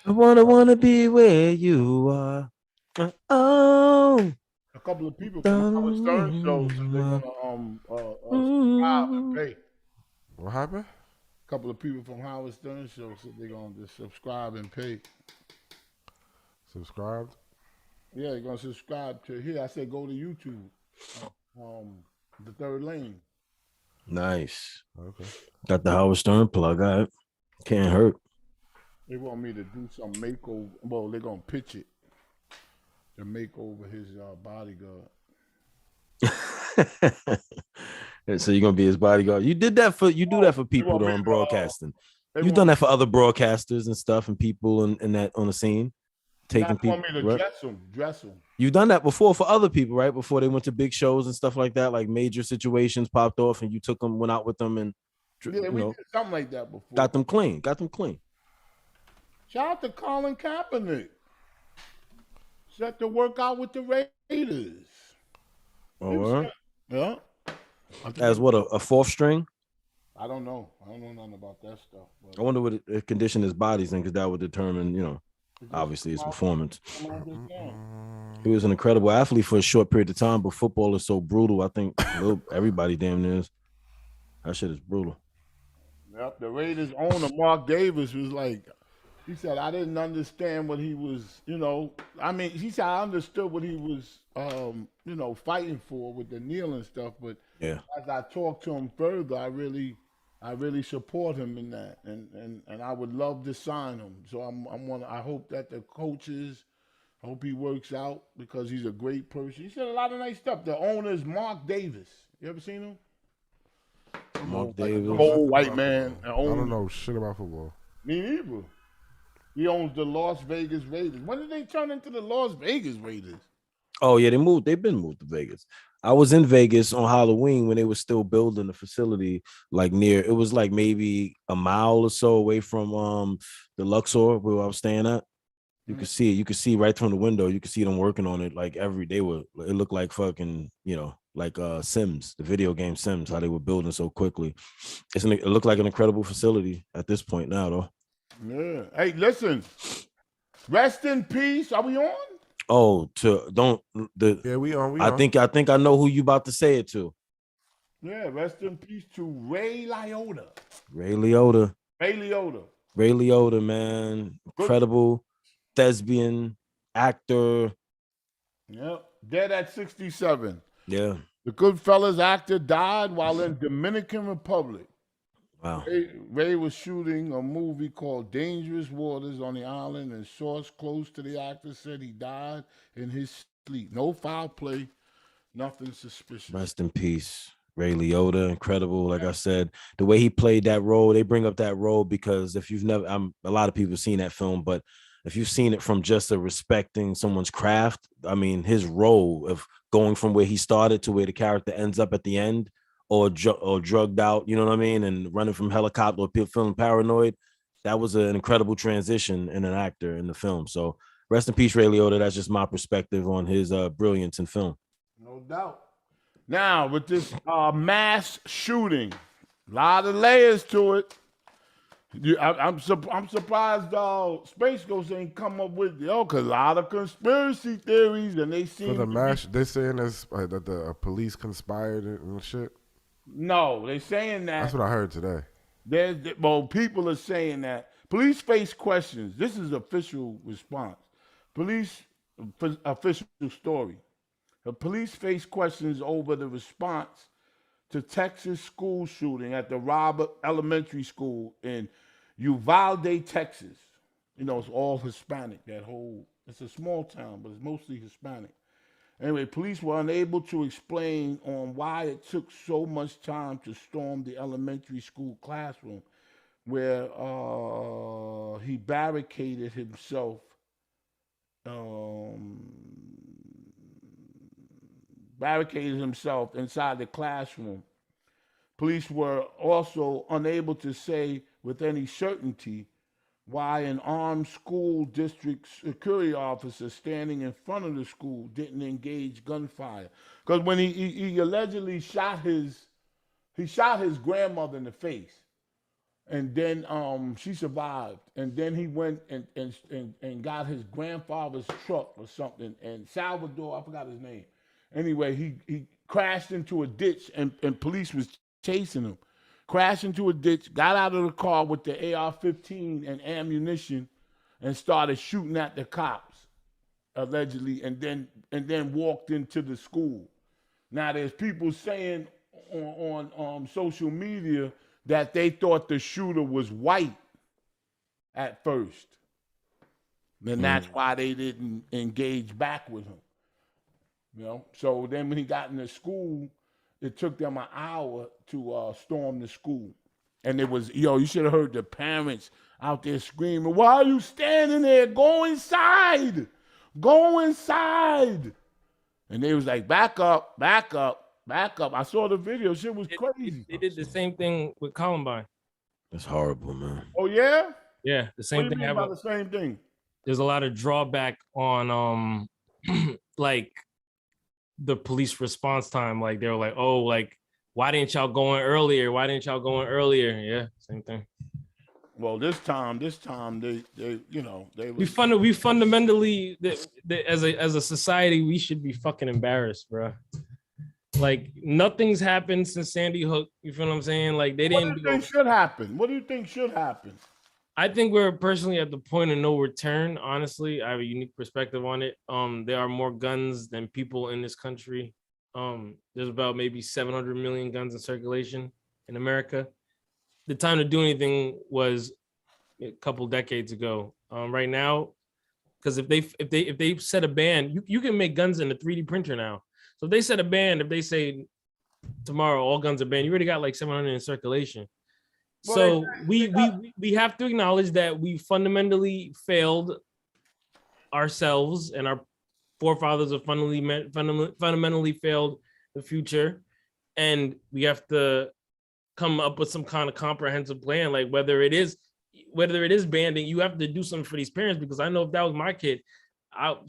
I wanna be where you are. Oh, A couple of people from Howard Stern show said they're mm, gonna subscribe and pay. What happened? A couple of people from Howard Stern show said they're gonna just subscribe and pay. Subscribed? Yeah, they're gonna subscribe to here. I said go to YouTube. The third lane. nice. Okay. Got the Howard Stern plug. All right. Can't hurt. They want me to do some makeover. Well, they're gonna pitch it to make over his bodyguard. So you're gonna be his bodyguard. You did that for you do that for They people want though me on to. broadcasting. They You've want done me. that for other broadcasters and stuff and people and that on the scene, Now taking they want people. me to Right? dress him. Dress him. You've done that before for other people, right? Before they went to big shows and stuff like that, like major situations popped off and you took them, went out with them and Yeah, we did something like that before. got them clean. Got them clean. Shout out to Colin Kaepernick. Set to work out with the Raiders. Oh, Yeah. as what a fourth string? I don't know. I don't know nothing about that stuff. I wonder what it conditioned his body's in because that would determine, obviously his performance. He was an incredible athlete for a short period of time, but football is so brutal. I think everybody damn near is. That shit is brutal. Yep. The Raiders owner Mark Davis was like, he said, I didn't understand what he was, I mean, he said I understood what he was, fighting for with the kneel and stuff, but Yeah. as I talked to him further, I really support him in that, and I would love to sign him. So I hope that the coaches, I hope he works out because he's a great person. He said a lot of nice stuff. The owner is Mark Davis. You ever seen him? Mark Like an Davis. old white man. I don't know shit about football. Me neither. He owns the Las Vegas Raiders. When did they turn into the Las Vegas Raiders? Oh yeah, they've been moved to Vegas. I was in Vegas on Halloween when they were still building the facility, like near it was like maybe a mile or so away from the Luxor where I was staying at. You could see it. You could see right from the window. You could see them working on it like every day. It looked like fucking, like Sims, the video game Sims, how they were building so quickly. It looked like an incredible facility at this point now, though. Yeah. Hey, listen. Rest in peace. Are we on? Oh, to don't the Yeah, we on. I think I know who you about to say it to. Yeah, rest in peace to Ray Liotta. Ray Liotta. Ray Liotta. Ray Liotta, man. Incredible thespian, actor. Yep. Dead at 67. Yeah. The Goodfellas actor died while in Dominican Republic. Wow. Ray was shooting a movie called Dangerous Waters on the island, and source close to the actor said he died in his sleep. No foul play, nothing suspicious. Rest in peace. Ray Liotta, incredible. Like I said, the way he played that role, they bring up that role because if you've never, a lot of people have seen that film, but if you've seen it from just a respecting someone's craft, I mean, his role of going from where he started to where the character ends up at the end, or drugged out, you know what I mean, and running from helicopter or feeling paranoid, that was an incredible transition in an actor in the film. So rest in peace, Ray Liotta. That's just my perspective on his brilliance in film. No doubt. Now, with this mass shooting, a lot of layers to it. I'm surprised Space Ghost ain't come up with because a lot of conspiracy theories, and they seem For the to mash, they saying that the police conspired and shit. No, they're saying that. That's what I heard today. People are saying that police face questions. This is official response. Police official story. The police face questions over the response to Texas school shooting at the Robert Elementary School in Uvalde, Texas. It's all Hispanic. It's a small town, but it's mostly Hispanic. Anyway, police were unable to explain on why it took so much time to storm the elementary school classroom, where he barricaded himself inside the classroom. Police were also unable to say with any certainty why an armed school district security officer standing in front of the school didn't engage gunfire. Because when he allegedly shot his grandmother in the face, and then she survived, and then he went and got his grandfather's truck or something, and Salvador, I forgot his name. Anyway, he crashed into a ditch, and police was chasing him. Crashed into a ditch, got out of the car with the AR-15 and ammunition, and started shooting at the cops, allegedly, and then walked into the school. Now there's people saying on social media that they thought the shooter was white at first. Then that's why they didn't engage back with him. You know, so then when he got in the school, it took them an hour to storm the school. And it was, you should have heard the parents out there screaming, "Why are you standing there? Go inside! Go inside!" And they was like, "Back up, back up, back up." I saw the video. Shit was crazy. They did the same thing with Columbine. That's horrible, man. Oh, yeah? Yeah, the same What do you thing. mean by the same thing? There's a lot of drawback on like the police response time. Like they were like, "Oh, like why didn't y'all go in earlier? Why didn't y'all go in earlier?" Yeah, same thing. Well, this time they We fundamentally as a society we should be fucking embarrassed, bro. Like nothing's happened since Sandy Hook. You feel what I'm saying? Like they didn't. What do you think should happen? What do you think should happen? I think we're personally at the point of no return. Honestly, I have a unique perspective on it. There are more guns than people in this country. There's about maybe 700 million guns in circulation in America. The time to do anything was a couple decades ago. Right now, because if they set a ban, you can make guns in a 3D printer now. So if they set a ban, if they say tomorrow all guns are banned, you already got like 700 in circulation. So we have to acknowledge that we fundamentally failed ourselves, and our forefathers have fundamentally failed the future, and we have to come up with some kind of comprehensive plan. Like whether it is banning, you have to do something for these parents, because I know if that was my kid, I'd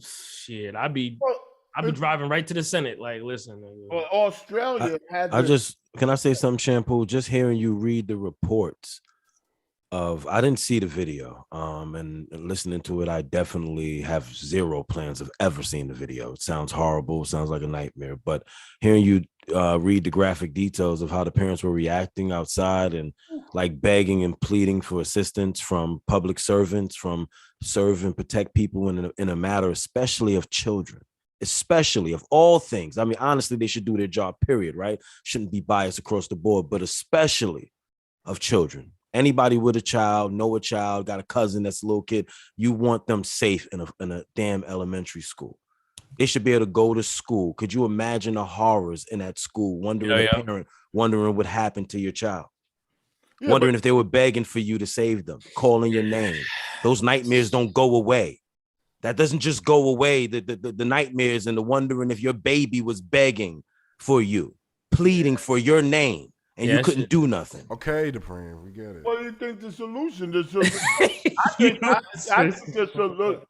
be driving right to the Senate. Like, listen. Well, Australia had. Can I say something, Shampoo? Just hearing you read the reports I didn't see the video, and listening to it, I definitely have zero plans of ever seeing the video. It sounds horrible, sounds like a nightmare. But hearing you read the graphic details of how the parents were reacting outside and like begging and pleading for assistance from public servants, from serve and protect people in a matter, especially of children. Especially of all things. I mean, honestly, they should do their job, period, right? Shouldn't be biased across the board, but especially of children. Anybody with a child, know a child, got a cousin that's a little kid, you want them safe in a damn elementary school. They should be able to go to school. Could you imagine the horrors in that school, wondering what happened to your child? Wondering if they were begging for you to save them, calling your name. Those nightmares don't go away. That doesn't just go away. The nightmares and the wondering if your baby was begging for you, pleading for your name, and you couldn't do nothing. Okay, Dupree, we get it. What do you think the solution?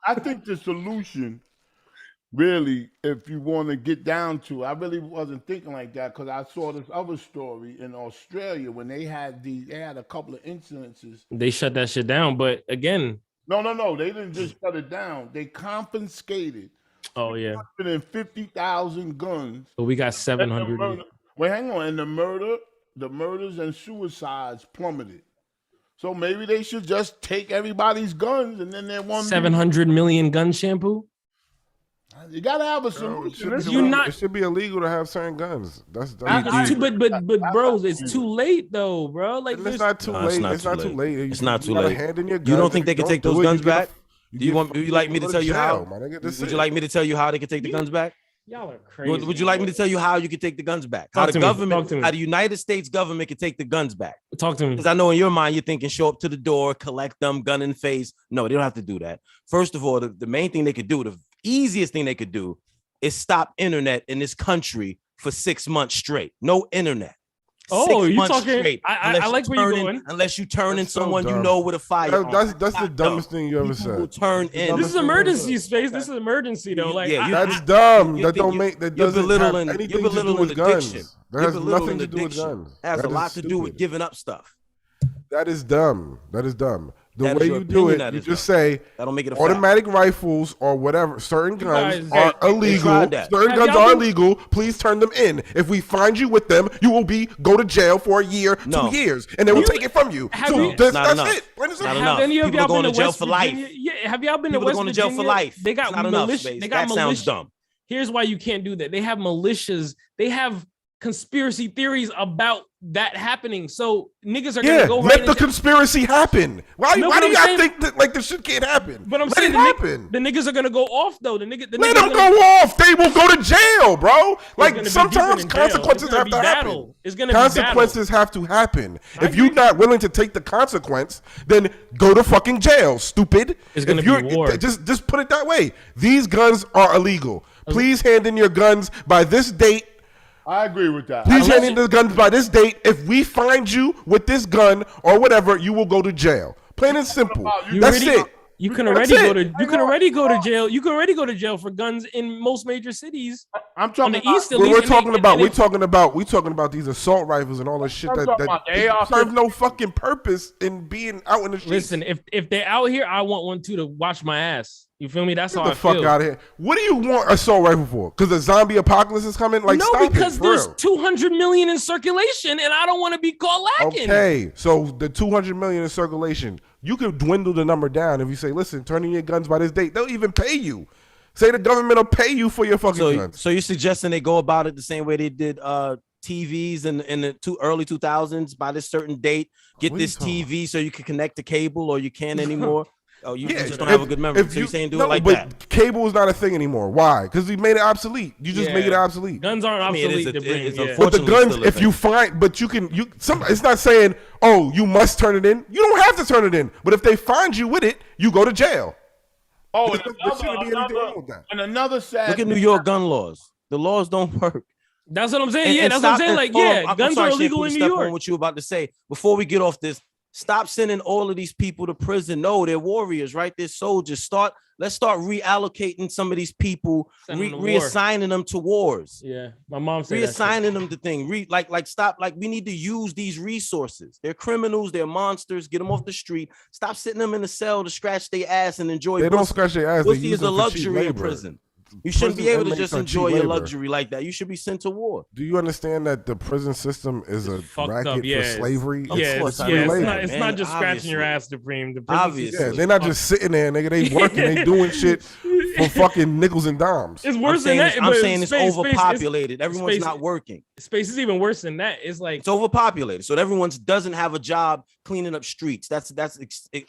I think the solution, really, if you want to get down to, I really wasn't thinking like that, because I saw this other story in Australia when they had a couple of incidences. They shut that shit down, but again. No. They didn't just shut it down. They confiscated. 150,000 guns. But we got 700. Wait, hang on. And the murders and suicides plummeted. So maybe they should just take everybody's guns, and then they want 700 million gun, Shampoo. You gotta have a solution. It should be illegal to have certain guns. But bro, it's too late though, bro. Like it's not too late. It's not too late. It's not too late. You don't think they can take those guns back? Do you like me to tell you how? Would you like me to tell you how they can take the guns back? Y'all are crazy. Would you like me to tell you how you can take the guns back? How the United States government can take the guns back? Talk to me. Because I know in your mind you're thinking show up to the door, collect them, gun in face. No, they don't have to do that. First of all, the main thing they could do, the easiest thing they could do, is stop internet in this country for 6 months straight. No internet. Oh, you talking? Straight, I like where you're going. Unless you turn in someone you know with a fire. That's the dumbest thing you ever said. Turn in. This is emergency space. This is emergency though. Like that's dumb. That don't make that doesn't have anything to do with guns. That has nothing to do with guns. That has a lot to do with giving up stuff. That is dumb. That is dumb. The That way is your you do opinion, it, that you is just dumb. say That don't make it a fact. automatic rifles or whatever, certain guns guys- are They illegal. tried that. Certain Have guns y'all are been- illegal. Please turn them in. If we find you with them, you will go to jail for a year, No. 2 years, and then we'll take it from you. have So you- that's Not enough. it. Plain and Not simple. enough. Have any of People y'all are going been to jail West for life. Virginia? Yeah, have y'all been People to are West going to Virginia? jail for life. They got It's not enough, militias. Space. They got That sounds militias. dumb. Here's why you can't do that. They have militias. They have conspiracy theories about that happening. So niggas are gonna go right let the into. conspiracy happen. Why No, do but I'm y'all saying- think that like this shit can't happen? But I'm let saying it the, happen. the niggas are gonna go off though. The Let niggas them gonna- go off. They will go to jail, bro. It's Like gonna be sometimes deeper than jail. consequences It's gonna have be to happen. battle. It's gonna be Consequences have to happen. I If you're agree. not willing to take the consequence, then go to fucking jail, stupid. It's gonna If you're- be war. Just put it that way. These guns are illegal. Please hand in your guns by this date. I agree with that. Please Unless hand in the guns by this date. If we find you with this gun or whatever, you will go to jail. Plain and simple. You That's already- it. You can That's already go it. to. You can already go to jail. You can already go to jail for guns in most major cities. I'm On talking the about, east, at What least, we're and they- talking and about, they- we're talking about these assault rifles and all this shit I'm that talking about the it AR-15. serve no fucking purpose in being out in the streets. Listen, if they're out here, I want one too to watch my ass. You feel me? That's Get how the I fuck feel. out of here. What do you want assault rifle for? Because the zombie apocalypse is coming? Like, No, stop because it, for there's real. 200 million in circulation, and I don't want to be caught lacking. Okay, so the 200 million in circulation, you could dwindle the number down if you say, listen, turn in your guns by this date. They'll even pay you. Say the government will pay you for your fucking guns. So you're suggesting they go about it the same way they did TVs in the early 2000s by this certain date? Get What are you this talking TV so you can connect the cable, or you can't anymore. Oh, you Yeah, just don't have a good memory. So you're saying do it like but that? cable is not a thing anymore. Why? Because we made it obsolete. You just Yeah. make it obsolete. Guns aren't I mean, it is obsolete. a- to bring, it's yeah. unfortunate. But the guns, Still a if thing. you find, but it's not saying, oh, you must turn it in. You don't have to turn it in. But if they find you with it, you go to jail. oh, There shouldn't be anything wrong with that. and another sad. Look at New York gun laws. The laws don't work. That's what I'm saying. And- Yeah, and that's what I'm stop- saying. and Like, hold on, yeah, I'm guns sorry, are Shampoo, illegal to in New step on York. what you were about to say before we get off this. Stop sending all of these people to prison. No, they're warriors, right? They're soldiers. Let's start reallocating some of these people, Send them to war. reassigning them to wars, Yeah, my mom said that shit. reassigning them to things. Stop. Like, we need to use these resources. They're criminals. They're monsters. Get them off the street. Stop sitting them in the cell to scratch their ass and enjoy. They don't pussy. scratch their ass. They Pussy use is a them for cheap luxury in labor. prison. You shouldn't be Prison able to inmates just are enjoy cheap your labor. luxury like that. You should be sent to war. Do you understand that the prison system is a fucked racket up, yeah. for slavery? Of Yeah, course, it's, I yeah, know it's labor. not, it's man, not just scratching your obviously. ass, Supreme. The prison Obviously. system Yeah, is they're not fucked. just sitting there, nigga. They working. They doing shit for fucking nickels and dimes. It's I'm worse than saying, that. I'm but saying it's space, overpopulated. Everyone's space- not working. Space is even worse than that. It's like It's overpopulated. So everyone doesn't have a job cleaning up streets. That's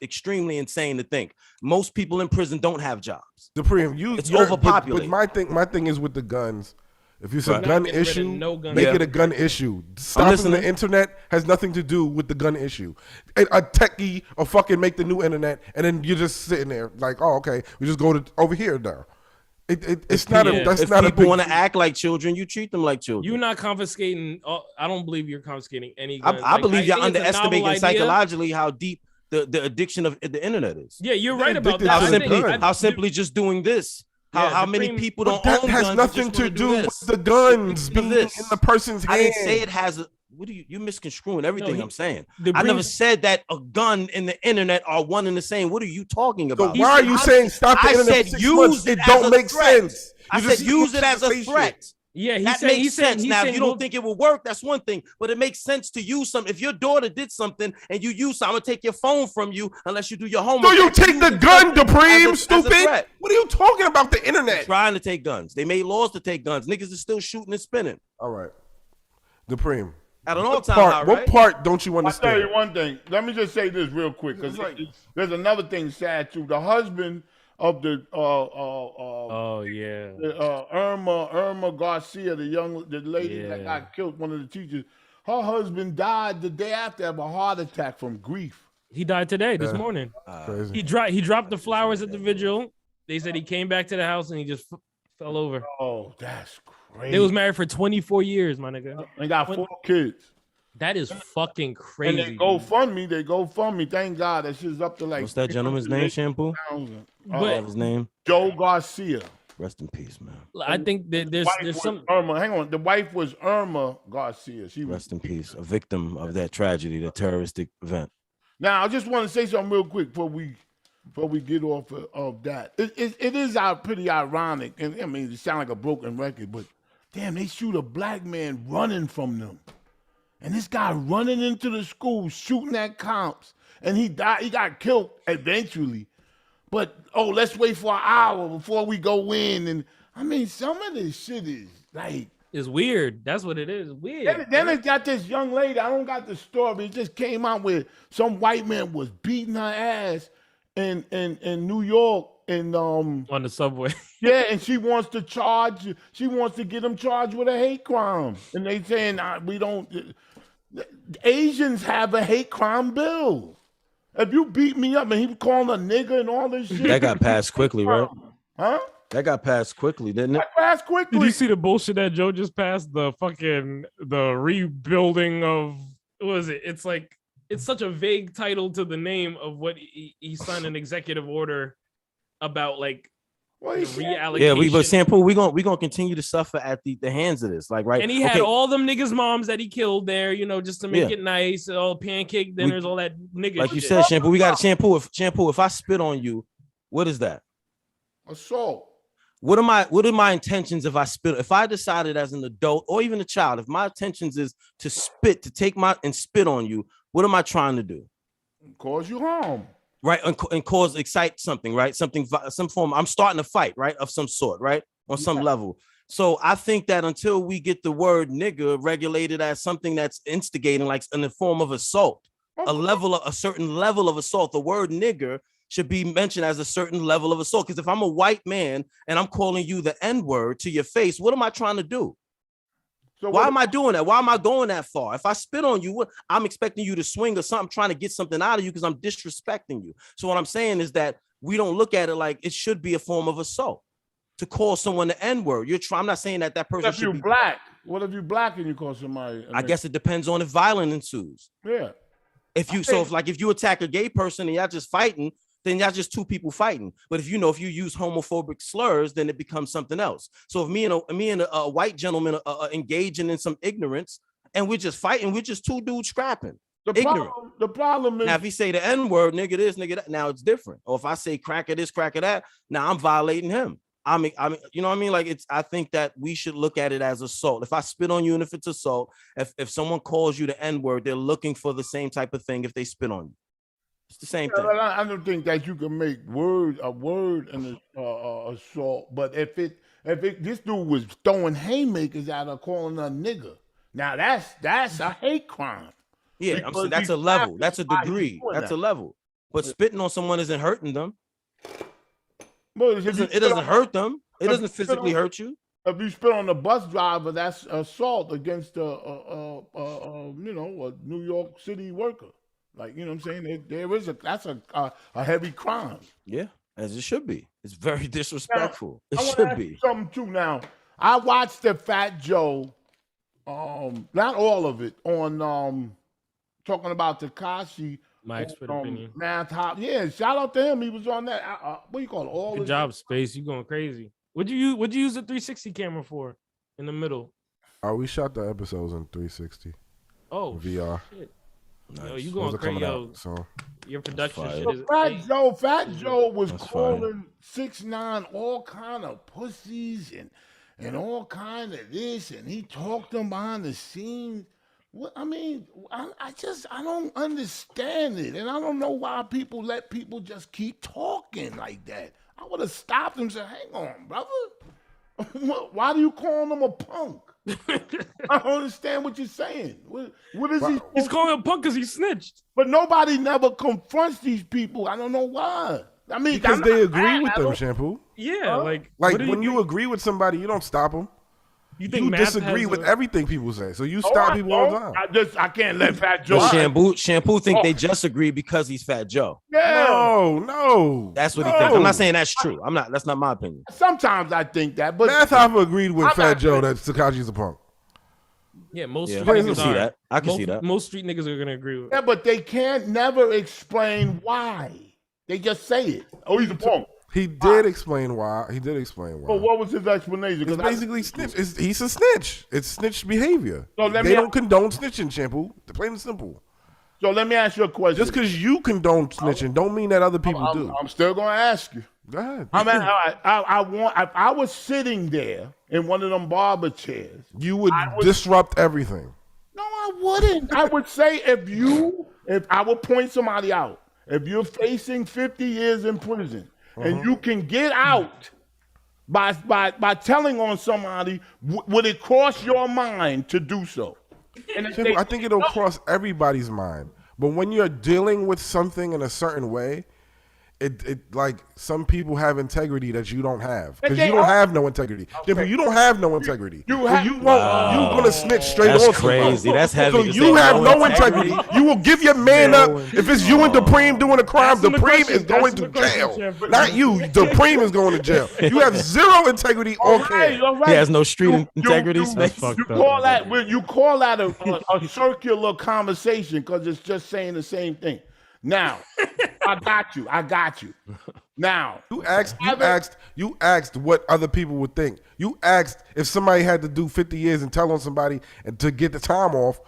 extremely insane to think. Most people in prison don't have jobs. Supreme, It's you're- overpopulated. But my thing is with the guns. If it's a Right. gun Not getting rid of issue, no gun. make Yeah. it a gun issue. Stopping listening. the internet has nothing to do with the gun issue. A techie or fucking make the new internet, and then you're just sitting there like, oh, okay, we just go to over here now. It's not Yeah. a. That's If not a people big. want to act like children, you treat them like children. you're not confiscating. I don't believe you're confiscating any I, guns. I believe you're think it's a novel underestimating idea. psychologically how deep the addiction of the internet is. Yeah, you're right They're about addicted that. How to I the simply, gun. how simply just doing this. Yeah, How the many premium- people But don't that own has guns and nothing just to wanna do this? with the guns Do being this. in the person's hand. I didn't say it has a. What are you misconstruing everything he- I'm saying? the I never premium- said that a gun and the internet are one and the same. What are you talking So about? why are you saying stop the I internet said for 6 use months? it It as don't a make threat. sense. I You said just use it as a say shit. threat. Yeah, That makes sense. Now, if you don't think it will work, that's one thing. But it makes sense to use some. If your daughter did something and you use some, I'm gonna take your phone from you unless you do your homework. So you take the gun, Dupreme, as a stupid. threat. What are you talking about? The internet. Trying to take guns. They made laws to take guns. Niggas are still shooting and spinning All right, Dupreme. at an What all-time part? high, What right? part don't you I'll tell understand? you one thing. Let me just say this real quick, because there's another thing sad too. The husband of the Oh yeah. Irma Garcia, the lady that Yeah. got killed, one of the teachers. Her husband died the day after of a heart attack from grief. He died today, this morning. Crazy. He dropped the flowers at the vigil. They said he came back to the house and he just fell over. Oh, that's crazy. They was married for 24 years, my nigga. They got 4 kids. That is fucking And crazy. they go fund me. Thank God that shit's up to like. What's that gentleman's name? Shampoo. 300,000. But- His name. Joe Garcia. Rest in peace, man. I think that there's Wife was some. Irma. Hang on. The wife was Irma Garcia. She was. Rest in peace. A victim of that tragedy, the terroristic event. Now, I just want to say something real quick before we get off of that. It is pretty ironic, and I mean, it sounds like a broken record, but damn, they shoot a black man running from them, and this guy running into the school shooting at cops, and he died. He got killed eventually, but let's wait for an hour before we go in, and I mean, some of this shit is like. It's weird. That's what it is. Weird. Then it got this young lady. I don't got the story. It just came out where some white man was beating her ass in New York and on the subway. yeah, and she wants to get him charged with a hate crime. And they saying we don't. Asians have a hate crime bill. If you beat me up and he was calling a nigga and all this shit, That got passed quickly, right? huh? That got passed quickly, didn't it? Passed quickly. Did you see the bullshit that Joe just passed? The rebuilding of what was it? It's like it's such a vague title to the name of what he signed an executive order about, like reallocation. Yeah, but Shampoo, we gonna continue to suffer at the hands of this, like right. And he had all them niggas' moms that he killed there, just to make it nice, all pancake dinners, all that nigga. Like shit. you said, Shampoo, we got Shampoo. If I spit on you, what is that? Assault. What are my intentions if I spit? If I decided as an adult or even a child, if my intentions is to take and spit on you, what am I trying to do? Cause you harm. Right, and excite something, right? Some form. I'm starting a fight, right, of some sort, right, on some level. So I think that until we get the word nigga regulated as something that's instigating, like in the form of assault, a certain level of assault, the word nigger should be mentioned as a certain level of assault. Because if I'm a white man and I'm calling you the N-word to your face, what am I trying to do? So why am I doing that? Why am I going that far? If I spit on you, I'm expecting you to swing or something, trying to get something out of you because I'm disrespecting you. So what I'm saying is that we don't look at it like it should be a form of assault to call someone the N-word. I'm not saying that person what if should you be black. What if you black and you call somebody? I guess it depends on if violence ensues. Yeah. If you attack a gay person and y'all just fighting, then y'all just two people fighting. But if you use homophobic slurs, then it becomes something else. So if me and a white gentleman engaging in some ignorance and we're just fighting, we're just two dudes scrapping. The problem is now if he say the N-word, nigga this, nigga that, now it's different. Or if I say cracker this, cracker that, now I'm violating him. I mean, you know what I mean? Like I think that we should look at it as assault. If I spit on you and if it's assault, if someone calls you the N-word, they're looking for the same type of thing if they spit on you. It's the same thing. I don't think that you can make a word an assault. But if this dude was throwing haymakers at her, calling her nigga, now that's a hate crime. Yeah, I'm saying that's a level. That's a degree. That's a level. But spitting on someone isn't hurting them. It doesn't hurt them. It doesn't physically hurt you. If you spit on the bus driver, that's assault against a New York City worker. Like, you know what I'm saying? That's a heavy crime. Yeah, as it should be. It's very disrespectful. Now, it should be. Something too. Now, I watched the Fat Joe, not all of it, on talking about Tekashi. My expert opinion. Yeah, shout out to him. He was on that. What do you call it? All good job, Space. You going crazy. What'd you use the 360 camera for in the middle? We shot the episodes in 360. Oh, VR. Shit. Nice. Yo, you going crazy? So your production shit is. Fat Joe was calling 6ix9ine all kind of pussies and all kind of this, and he talked them behind the scenes. What I mean, I don't understand it, and I don't know why people let people just keep talking like that. I would have stopped him and said, "Hang on, brother. Why do you call him a punk?" I don't understand what you're saying. What is he? He's calling him a punk because he snitched. But nobody never confronts these people. I don't know why. I mean, because they agree with them, Shampoo. Yeah, like when you agree with somebody, you don't stop them. You disagree with everything people say, so you stop people all the time. I can't let Fat Joe. Shampoo think they just agree because he's Fat Joe. Yeah. No. That's what he thinks. I'm not saying that's true. That's not my opinion. Sometimes I think that, but Math Hoffa agreed with Fat Joe that Tekashi's a punk. Yeah, most street niggas I can see that. I can see that. Most street niggas are gonna agree with. Yeah, but they can't never explain why. They just say it. Oh, he's a punk. He did explain why. Well, what was his explanation? It's basically snitch. He's a snitch. It's snitch behavior. So they don't condone snitching, Shampoo. Plain and simple. So let me ask you a question. Just because you condone snitching, don't mean that other people do. I'm still going to ask you. Go ahead. If I was sitting there in one of them barber chairs, You would disrupt everything. no, I wouldn't. I would say if I would point somebody out, if you're facing 50 years in prison and you can get out by telling on somebody, would it cross your mind to do so? And I think it'll cross everybody's mind. But when you're dealing with something in a certain way, it like some people have integrity that you don't have because you don't have no integrity. Okay. You don't have no integrity. You're gonna snitch straight off. That's crazy. That's heavy. So you have no integrity. You will give your man up. If it's you and Dupreme doing a crime, Dupreme is going to jail. Not you. Dupreme is going to jail. You have zero integrity or care. He has no street integrity. You call that a circular conversation because it's just saying the same thing. Now, I got you. Now, you asked what other people would think. You asked if somebody had to do 50 years and tell on somebody and to get the time off,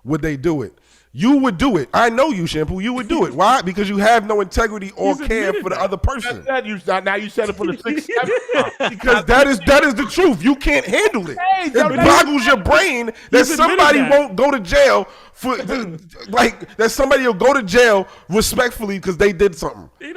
would they do it? You would do it. I know you, Shampoo. You would do it. Why? Because you have no integrity or care for the other person. Now you said it for the sixth time. Because that is the truth. You can't handle it. It boggles your brain that somebody won't go to jail for that somebody will go to jail respectfully because they did something. It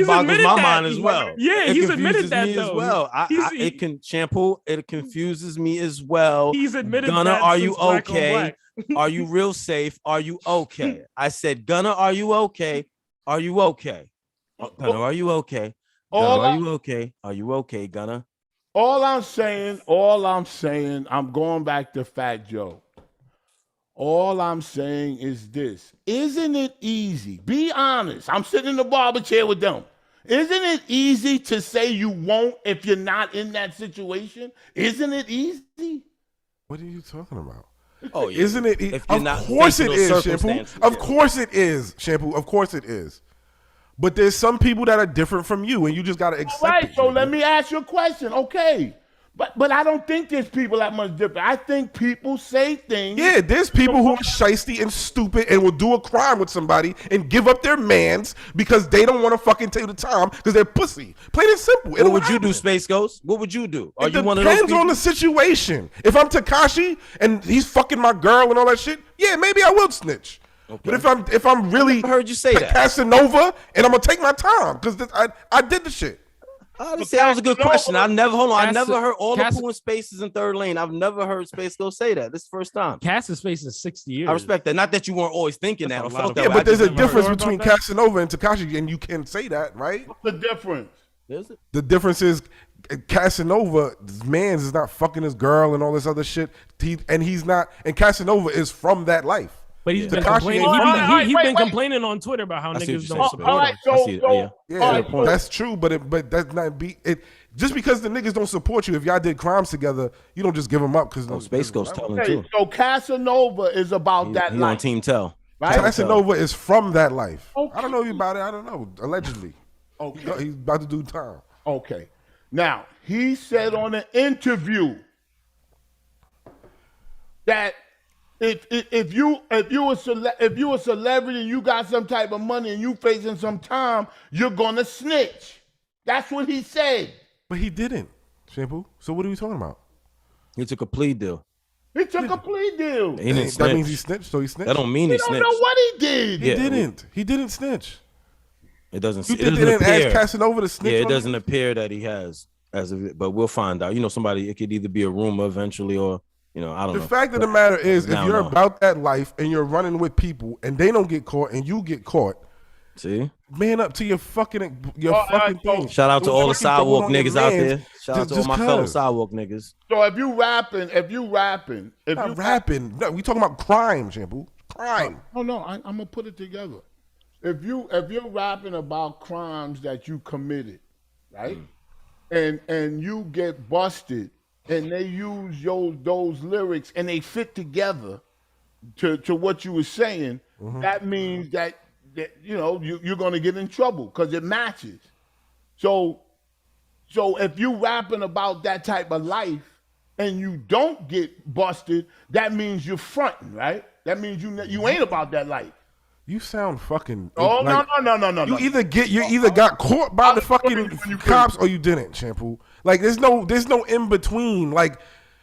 boggles my mind as well. Yeah, he's admitted that as well. It confuses me as well. He's admitted Gunna, that. are you okay? Are you real safe? Are you okay? I said, Gunna, are you okay? Are you okay? Gunna, are you okay? Gunna, are you okay? Are you okay, Gunna? All I'm saying, I'm going back to Fat Joe. All I'm saying is this. Isn't it easy? Be honest. I'm sitting in the barber chair with them. Isn't it easy to say you won't if you're not in that situation? Isn't it easy? What are you talking about? Oh, yeah. Isn't it? Of course it is, Shampoo. Of course it is, Shampoo. Of course it is. But there's some people that are different from you, and you just got to accept it. All right, so let me ask you a question. Okay. But I don't think there's people that much different. I think people say things. Yeah, there's people who are shiesty and stupid and will do a crime with somebody and give up their mans because they don't want to fucking take the time because they're pussy. Plain and simple. What would you do, Space Ghost? What would you do? It depends on the situation. If I'm Tekashi and he's fucking my girl and all that shit, yeah, maybe I will snitch. Okay. But if I'm really heard you say that Casanova and I'm gonna take my time because I did the shit. That was a good question. I never heard all the Pooh and Spaces in third lane. I've never heard Space Ghost say that. This is the first time. Cass Space is 60 years. I respect that. Not that you weren't always thinking that. Yeah, but there's a difference between Casanova and Tekashi, and you can say that, right? What's the difference? Is it? The difference is Casanova's man is not fucking his girl and all this other shit. And Casanova is from that life. But he's been complaining. He's been complaining on Twitter about how niggas don't support him. All right, so that's true, but that's not it. Just because the niggas don't support you, if y'all did crimes together, you don't just give them up because Space Ghost telling too. So Casanova is about that life. On Team Tell. Right? Casanova is from that life. Okay. I don't know about it. I don't know. Allegedly. Okay. He's about to do time. Okay. Now, he said on an interview that if you a celebrity and you got some type of money and you facing some time, you're gonna snitch. That's what he said. But he didn't, Shampoo. So what are we talking about? He took a plea deal. He took a plea deal. He didn't snitch. That means he snitched. So he snitched. That don't mean he snitched. You don't know what he did. He didn't. He didn't snitch. It doesn't. You didn't ask Casanova to snitch. Yeah, it doesn't appear that he has, but we'll find out. Somebody. It could either be a rumor eventually, or I don't know. The fact of the matter is, if you're about that life and you're running with people and they don't get caught and you get caught, see, man up to your fucking thing. Shout out to all the sidewalk niggas out there. Shout out to all my fellow sidewalk niggas. So if you rapping, no, we talking about crime, Shampoo. Crime. No, I'm gonna put it together. If you're rapping about crimes that you committed, right, and you get busted, and they use those lyrics and they fit together to what you were saying, that means that you're gonna get in trouble because it matches. So if you rapping about that type of life and you don't get busted, that means you're fronting, right? That means you ain't about that life. You sound fucking. Oh like, no. You either got caught by the fucking when you cops or you didn't, Shampoo. Like there's no in between. Like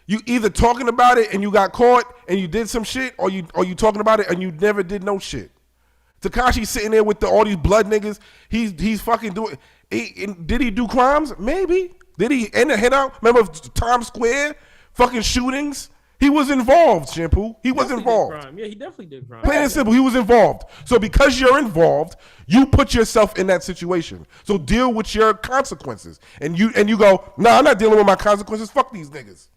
you either talking about it and you got caught and you did some shit, or you talking about it and you never did no shit. Tekashi sitting there with all these blood niggas. He's fucking doing. Did he do crimes? Maybe. Did he end a hit out? Remember Times Square fucking shootings? He was involved, Shampoo. He was involved. Yeah, he definitely did crime. Plain and simple, he was involved. So because you're involved, you put yourself in that situation. So deal with your consequences. And you go, nah, I'm not dealing with my consequences. Fuck these niggas.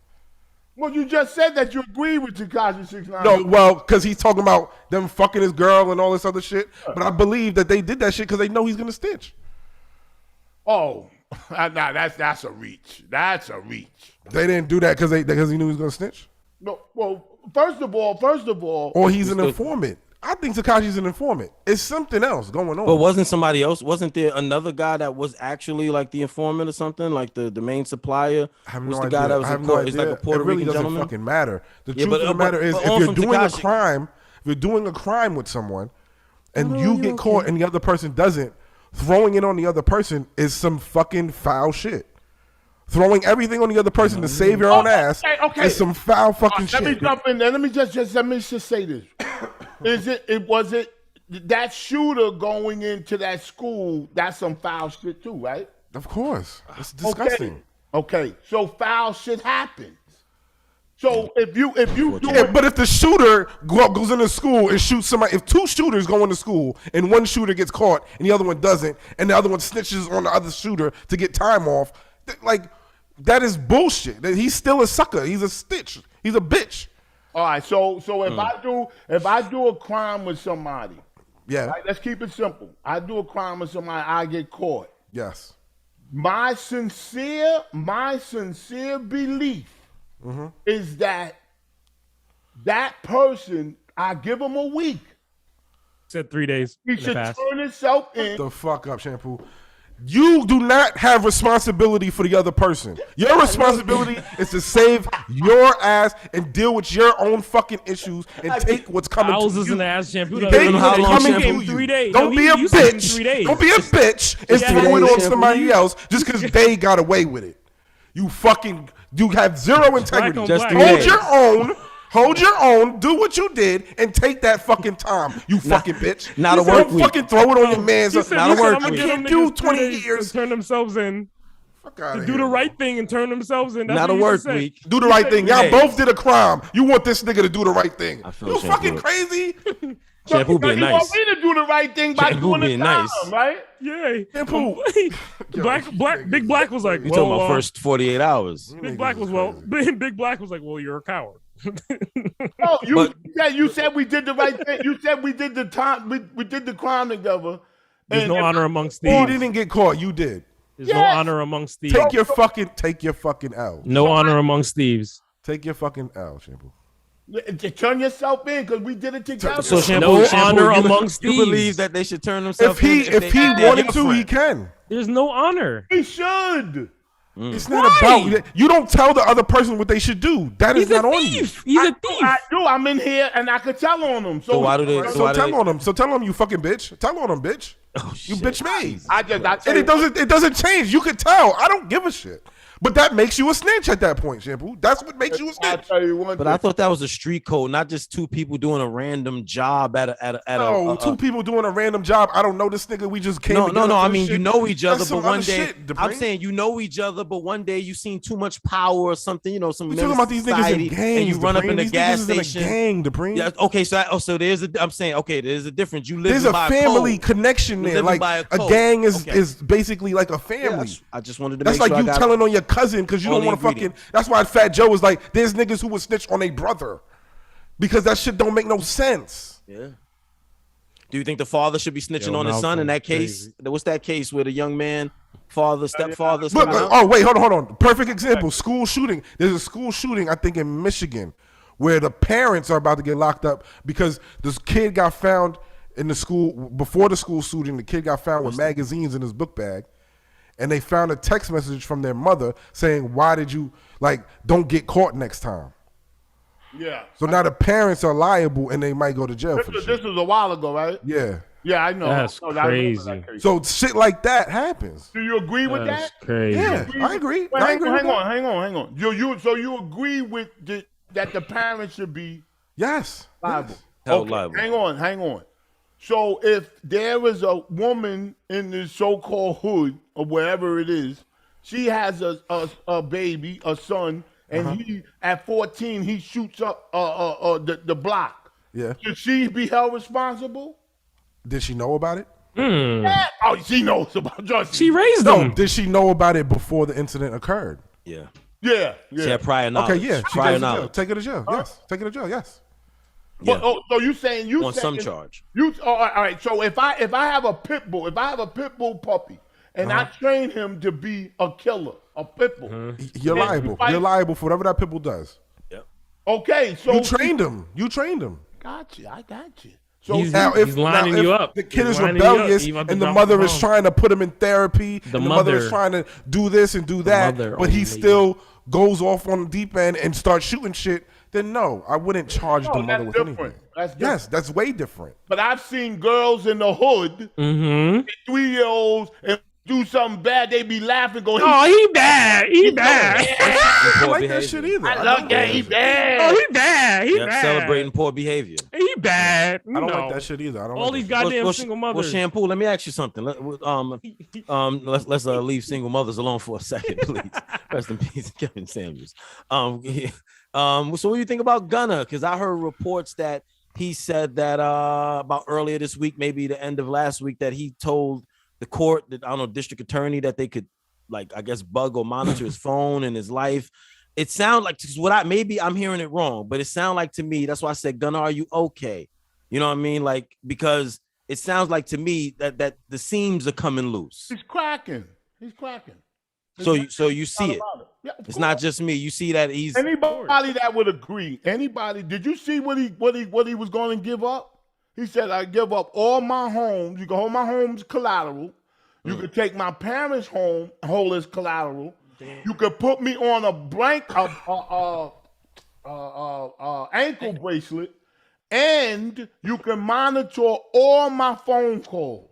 Well, you just said that you agree with Tekashi 6ix9ine. No, well, because he's talking about them fucking his girl and all this other shit. But I believe that they did that shit because they know he's gonna snitch. Oh, nah, that's a reach. That's a reach. They didn't do that because he knew he was gonna snitch. No, well, first of all, or he's an informant. I think Tekashi's an informant. It's something else going on. But wasn't somebody else? Wasn't there another guy that was actually like the informant or something? Like the main supplier? I have was no the idea. guy that was I have in no court? idea. It's like a Puerto it really Rican doesn't gentleman. fucking matter. The Yeah, truth of the matter is, if you're doing a crime, if you're doing a crime with someone, and you get caught and the other person doesn't, throwing it on the other person is some fucking foul shit. Throwing everything on the other person to save your own ass is some foul fucking shit. Let me jump in there. Let me just say this. Was it that shooter going into that school? That's some foul shit too, right? Of course, it's disgusting. Okay. So foul shit happens. So if you do but if the shooter goes into school and shoots somebody, if two shooters go into school and one shooter gets caught and the other one doesn't, and the other one snitches on the other shooter to get time off, like that is bullshit. He's still a sucker. He's a stitch. He's a bitch. All right. So if I do a crime with somebody, yeah. Right, let's keep it simple. I do a crime with somebody, I get caught. Yes. My sincere belief is that person, I give him a week. Said 3 days. He should turn himself in. The fuck up, Shampoo. You do not have responsibility for the other person. Your responsibility is to save your ass and deal with your own fucking issues and take what's coming to you. Thousands in the ass shampoo. Take what's coming to you. 3 days. Don't be a bitch. Don't be a bitch and throw it on somebody else just because they got away with it. You have zero integrity. Just Hold your own, do what you did, and take that fucking time, you fucking bitch. Not a work week. Fucking throw it on your man's. Not a work week. You can't do 20 years. Turn themselves in. To do the right thing and turn themselves in. That's not a work week. Do the right thing. Y'all both did a crime. You want this nigga to do the right thing. You fucking crazy? Shampoo being nice. You want me to do the right thing by doing the crime, right? Yeah. Shampoo. Big Black was like, you talking about first 48 hours. Big Black was like, well, you're a coward. No, you said we did the right thing. You said we did the time. We did the crime together. There's no honor amongst thieves. He didn't get caught. You did. There's no honor amongst thieves. Take your fucking L. No honor amongst thieves. Take your fucking L, Shampoo. Turn yourself in because we did it together. So no honor amongst thieves. You believe that they should turn themselves in? If he wanted to, he can. There's no honor. He should. It's not about you. Don't tell the other person what they should do. That is not on you. He's a thief. I do. I'm in here and I could tell on them. So why do they? So tell on them. So tell them, you fucking bitch. Tell on them, bitch. Oh, you bitch me. And it doesn't change. You could tell. I don't give a shit. But that makes you a snitch at that point, Shampoo. That's what makes you a snitch. I'll tell you one But thing. I thought that was a street code, not just two people doing a random job at a two people doing a random job. I don't know this nigga. We just came. No. I mean, you know each other, That's but some one other day shit, I'm saying you know each other, but one day you seen too much power or something. You know, some. We talking about these niggas in gangs, and you run up in the these gas niggas station. In a gang, Dupree. Yeah. Okay. So there's a. I'm saying okay. There's a difference. You live. There's a family connection there. Like a gang is basically like a family. I just wanted to. That's make like sure you telling on your cousin because you don't want to fucking. That's why Fat Joe was like, there's niggas who would snitch on a brother because that shit don't make no sense. Yeah. Do you think the father should be snitching on his son in that case? What's that case where the young man, stepfather? Look, wait, hold on. Perfect example. School shooting. There's a school shooting, I think, in Michigan, where the parents are about to get locked up because this kid got found in the school before the school shooting. The kid got found with magazines in his book bag. And they found a text message from their mother saying, why did you, don't get caught next time? Yeah. So now the parents are liable and they might go to jail for This shit. was a while ago, right? Yeah. Yeah, I know. That's I remember crazy. that case. So shit like that happens. Do you agree with That's that? crazy. Yeah, I agree. Wait, I hang agree on, with hang that. on, hang on. So you agree with that the parents should be Yes. liable? Yes. Held liable. Hang on. So if there is a woman in the so-called hood or wherever it is, she has a baby, a son, and he at 14 he shoots up the block. Yeah. Should she be held responsible? Did she know about it? Yeah. Oh, she knows about Justin. She raised No. them. Did she know about it before the incident occurred? Yeah. Yeah. She had prior knowledge. Okay, yeah. She Prior takes it to jail. knowledge. Take her to jail. Yes. Take her to jail. Yes. Yeah. But, so you saying On some charge. all right. So if I have a pit bull, puppy, and I train him to be a killer, a pit bull, You're liable. You're liable for whatever that pitbull does. Yep. okay. So You trained him. You trained him. Got you. I got you. So He's If lining you up. the kid He's is lining you up. rebellious He about to and the drop mother the is bomb. trying to put him in therapy, The and the mother is mother. trying to do this and do that, mother but he only. still goes off on the deep end and starts shooting shit, then no, I wouldn't charge the mother that's with different. anything. That's different. Yes, that's way different. but I've seen girls in the hood, Mm-hmm. 3-year-olds, and do something bad. They be laughing, going, Oh, he bad. He bad. I Poor don't like behavior. that shit either. I don't love like that. He bad. Oh, he bad. He Yeah, bad. celebrating poor behavior. He bad. I don't like that shit either. I don't All like these that shit. goddamn single Well, mothers. Shampoo, let me ask you something. Let's leave single mothers alone for a second, please. Rest in peace, Kevin Samuels. So what do you think about Gunna? Because I heard reports that he said that about earlier this week, maybe the end of last week, that he told the court, that I don't know, district attorney, that they could, like, I guess, bug or monitor his phone and his life. It sounds like maybe I'm hearing it wrong, but it sounds like to me, that's why I said, Gunna, are you okay? You know what I mean? Like, because it sounds like to me that the seams are coming loose. He's cracking. He's cracking. So you see it. Yeah, of It's not course. just me. You see that he's Anybody that would agree. Anybody? Did you see what he was going to give up? He said, "I give up all my homes. You can hold my home's collateral. You can take my parents' home, hold as collateral. You could put me on a ankle bracelet, and you can monitor all my phone calls."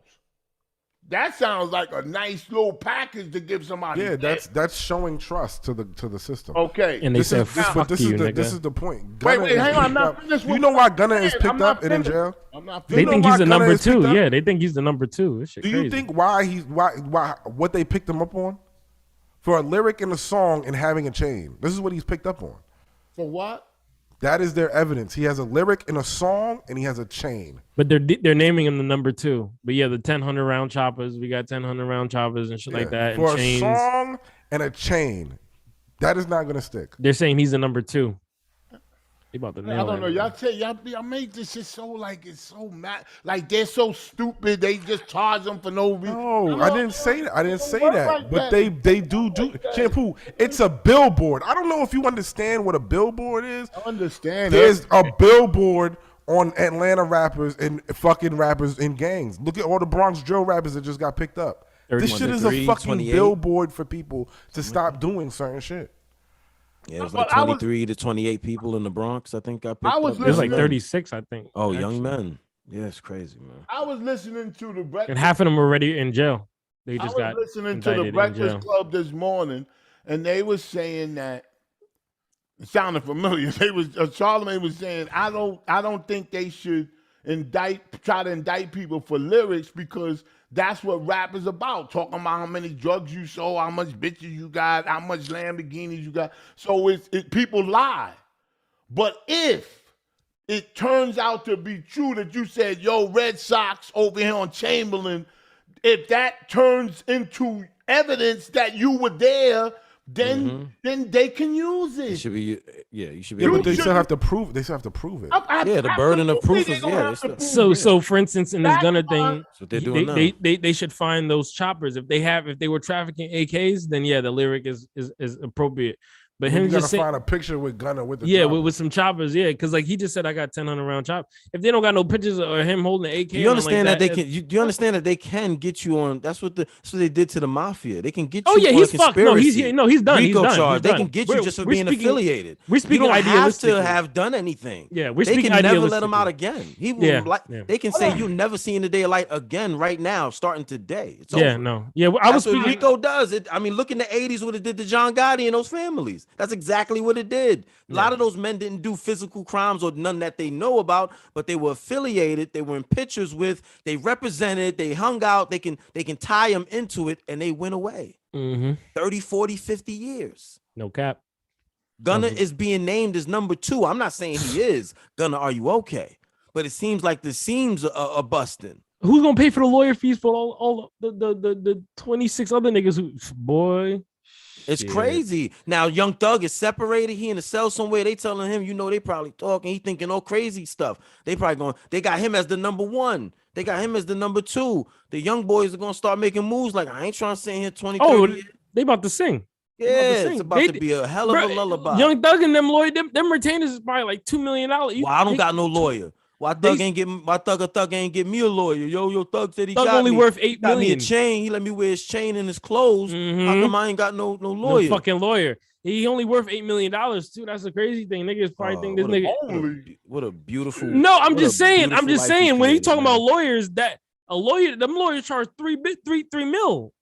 That sounds like a nice little package to give somebody. Yeah, that's showing trust to the system. okay. And they This said, is this, fuck but this you, is the nigga. this is the point. Wait, Gunna is hang on. I'm picked not up. finished. You know why Gunna is I'm picked not up and in finished. jail? I'm not They You finished. know think why he's the Gunna number is picked two. up? Yeah, they think he's the number two. This shit Do crazy. you think why what they picked him up on? For a lyric in a song and having a chain. This is what he's picked up on. For what? That is their evidence. He has a lyric in a song and he has a chain. But they're naming him the number two. But yeah, the 1,000 round choppers. We got 1,000 round choppers and shit like Yeah. that. For And a chains. song and a chain. That is not gonna stick. They're saying he's the number two. They about to I nail don't know. that. Y'all make this shit so like it's so mad. Like they're so stupid. They just charge them for no reason. No, I didn't say that. I didn't say work that. like But that. they do Shampoo. It's a billboard. I don't know if you understand what a billboard is. I understand. There's a billboard on Atlanta rappers and fucking rappers in gangs. Look at all the Bronx drill rappers that just got picked up. This shit is a 33, fucking 28. billboard for people to stop doing certain shit. Yeah, it was like But I was- 23 to 28 people in the Bronx, I think, got picked I was up. There's like listening- 36, I think. Oh, actually. young men. Yeah, it's crazy, man. I was listening to the And breakfast. half of them were already in jail. They I just was got listening to indicted the in Breakfast jail. Club this morning, and they was saying that it sounded familiar. They was Charlamagne was saying, I don't think they should try to indict people for lyrics because that's what rap is about. Talking about how many drugs you sold, how much bitches you got, how much Lamborghinis you got. So people lie. But if it turns out to be true that you said, yo, Red Sox over here on Chamberlain, if that turns into evidence that you were there, then they can use You it. should be, you should be. Yeah, able but to they do- still have to prove. They still have to prove it. Yeah, the burden of proof is- yeah, it's the- So for instance, in this Gunna thing, That's what they're doing now. they should find those choppers. If they were trafficking AKs, then yeah, the lyric is appropriate. But You him gotta just saying, find a picture with Gunna with the yeah, chopper. with some choppers, yeah, because like he just said, I got 10 round chop. If they don't got no pictures or him holding an AK, Do you understand like that they can? Do you understand that they can get you on? That's what they did to the mafia. They can get Oh you yeah, on he's a fucked. conspiracy. No, he's done. RICO He's charge. They done. can get you just for being affiliated. We're You speaking don't have to idealistically. have done anything. Yeah, we're They speaking can never let him idealistically. out again. He will Yeah. They can say you never seen the day of light again right now, starting today. It's Yeah, over. no. Yeah, I was That's what speaking. RICO does. I mean, look in the 80s what it did to John Gotti and those families. That's exactly what it did. A lot of those men didn't do physical crimes or none that they know about, but they were affiliated. They were in pictures with, they represented, they hung out. They can tie them into it and they went away. 30, 40, 50 years. No cap. Gunna is being named as number 2. I'm not saying he is. Gunna, are you okay? But it seems like the seams are busting. Who's gonna pay for the lawyer fees for all the 26 other niggas who boy? It's crazy. Now, Young Thug is separated. He in a cell somewhere. They telling him, they probably talking. He thinking all crazy stuff. They got him as the number 1. They got him as the number 2. The young boys are gonna start making moves. Like, I ain't trying to sit here 20, 30 years. They about to sing. Yeah, it's about to be a hell of a lullaby. Young Thug and them lawyer, them retainers is probably like $2 million. Well, I don't got no lawyer. Why Thug ain't get me a lawyer? Yo, Thug said he Thug got only me. worth $8 got me a million. chain. He let me wear his chain and his clothes. How come I ain't got no lawyer? No fucking lawyer. He only worth $8 million too. That's the crazy thing. Niggas probably think this nigga. What a beautiful. No, I'm just saying. When you talking about man. lawyers, them lawyers charge $3 mil.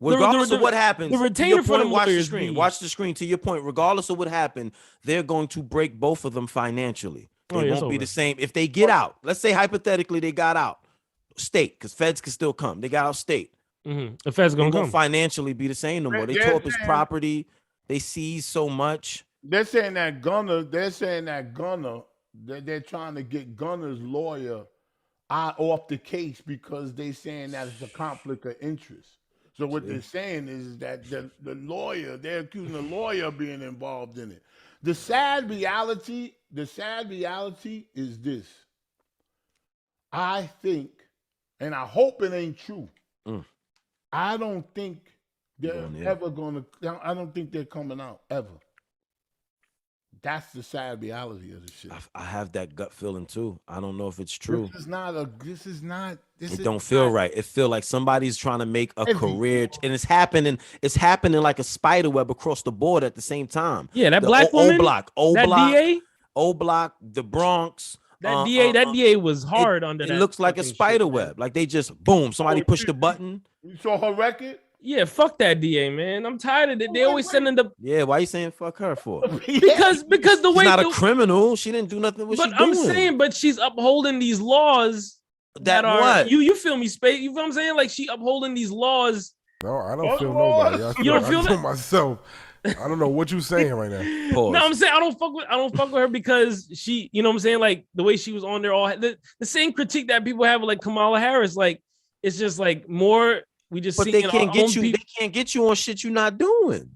Regardless of what happens, the retainer for them watch the lawyers screen. Watch the screen. To your point, regardless of what happened, they're going to break both of them financially. It won't be the same if they get out. Let's say hypothetically they got out state, because feds can still come. They got out state. The feds gonna come. Financially be the same no more. They tore up his property. They seized so much. They're saying that Gunna. They're trying to get Gunna's lawyer off the case because they saying that it's a conflict of interest. So what they're saying is that the lawyer, they're accusing the lawyer of being involved in it. The sad reality is this. I think, and I hope it ain't true. I don't think they're I don't think they're coming out ever. That's the sad reality of the shit. I have that gut feeling too. I don't know if it's true. It don't feel right. It feel like somebody's trying to make a career, and it's happening like a spider web across the board at the same time. Yeah, that black woman, O Block, the Bronx. That DA was hard under that. It looks like a spider web. Like they just boom, somebody pushed the button. You saw her record? Yeah, fuck that DA, man. I'm tired of it. They always sending the. Yeah, why you saying fuck her for? Because the way she's not a criminal. She didn't do nothing. What she doing? I'm saying, but she's upholding these laws that are what? You feel me, Space? You feel what I'm saying? Like she upholding these laws. No, I don't feel nobody. You don't feel that? Myself. I don't know what you're saying right now. Pause. No, I'm saying I don't fuck with her because she, you know what I'm saying? Like the way she was on there, all the same critique that people have with like Kamala Harris. Like it's just like more. We just but they can't get you. They can't get you on shit you're not doing.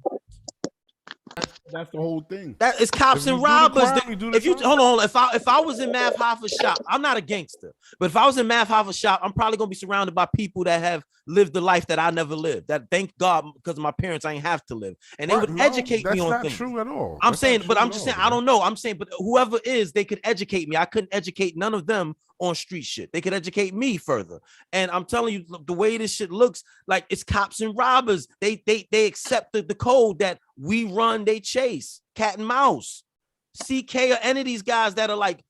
That's the whole thing. That is cops and robbers. Hold on, if I was in Math Hoffa's shop, I'm not a gangster, but if I was in Math Hoffa's shop, I'm probably gonna be surrounded by people that have lived the life that I never lived. That thank God because of my parents, I ain't have to live, and they would educate me on things. That's not true at all. I'm saying, but I'm just saying, I don't know. I'm saying, but whoever is, they could educate me. I couldn't educate none of them on street shit. They could educate me further. And I'm telling you, the way this shit looks, like it's cops and robbers. They accepted the code that we run, they chase, cat and mouse. CK or any of these guys that are like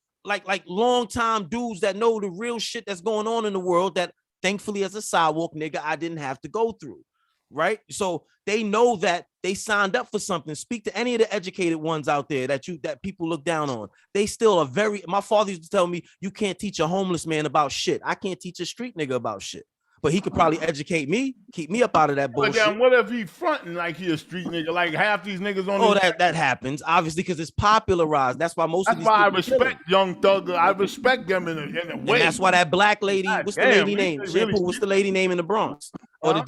long time dudes that know the real shit that's going on in the world that thankfully as a sidewalk nigga I didn't have to go through. Right? So they know that they signed up for something. Speak to any of the educated ones out there that people look down on. They still are my father used to tell me, you can't teach a homeless man about shit. I can't teach a street nigga about shit. But he could probably educate me, keep me up out of that bullshit. But then what if he fronting like he a street nigga? Like half these niggas on that happens, obviously, because it's popularized. That's why I respect Young Thug. I respect them in a way. And that's why that black lady, what's the lady name? Shampoo, what's the lady name in the Bronx? Or the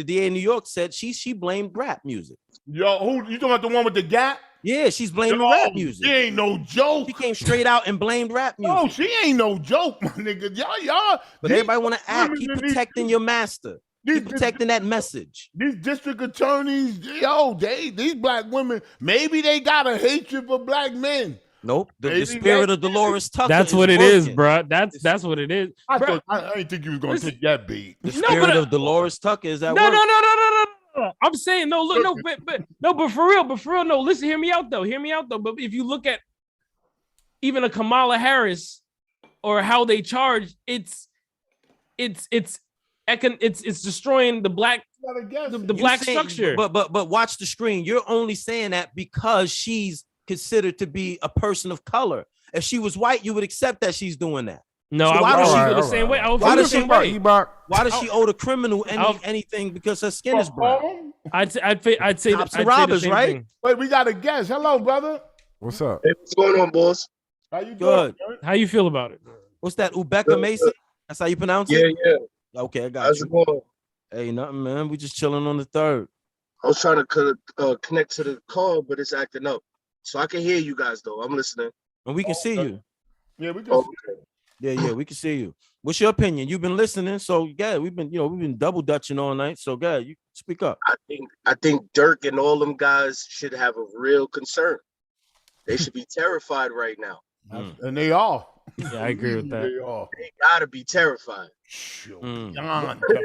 DA in New York said she blamed rap music. Yo, who you talking about, the one with the gap? Yeah, she's blaming rap music. She ain't no joke. She came straight out and blamed rap music. No, she ain't no joke, my nigga. Y'all. But everybody want to act. Keep protecting your master. He protecting that message. These district attorneys, these black women, maybe they got a hatred for black men. Nope. The spirit of Dolores Tucker. That's what it is, bro. That's what it is. I didn't think you was gonna take that bait. The spirit of Dolores Tucker is at work. No. I'm saying no. Look, but for real, no. Listen, hear me out though. But if you look at even a Kamala Harris or how they charge, it's destroying the black black structure. But watch the screen. You're only saying that because she's considered to be a person of color. If she was white, you would accept that she's doing that. No, so why does she feel the same way? Why does she owe the criminal anything because her skin is brown? I'd say cops and robbers, right? Thing. Wait, we got a guest. Hello, brother. What's up? Hey, what's going on, boss? How you Good. doing? How you feel about it? What's that? Ubeka Mason? That's how you pronounce it? Yeah. Okay, I got How's you. it going? Hey, nothing, man. We just chilling on the third. I was trying to connect to the call, but it's acting up. So I can hear you guys though. I'm listening. And we can see you. Yeah, we can. Yeah, we can see you. What's your opinion? You've been listening, so yeah, we've been double dutching all night. So yeah, you speak up. I think Dirk and all them guys should have a real concern. They should be terrified right now. And they are. Yeah, I agree with that. They gotta be terrified.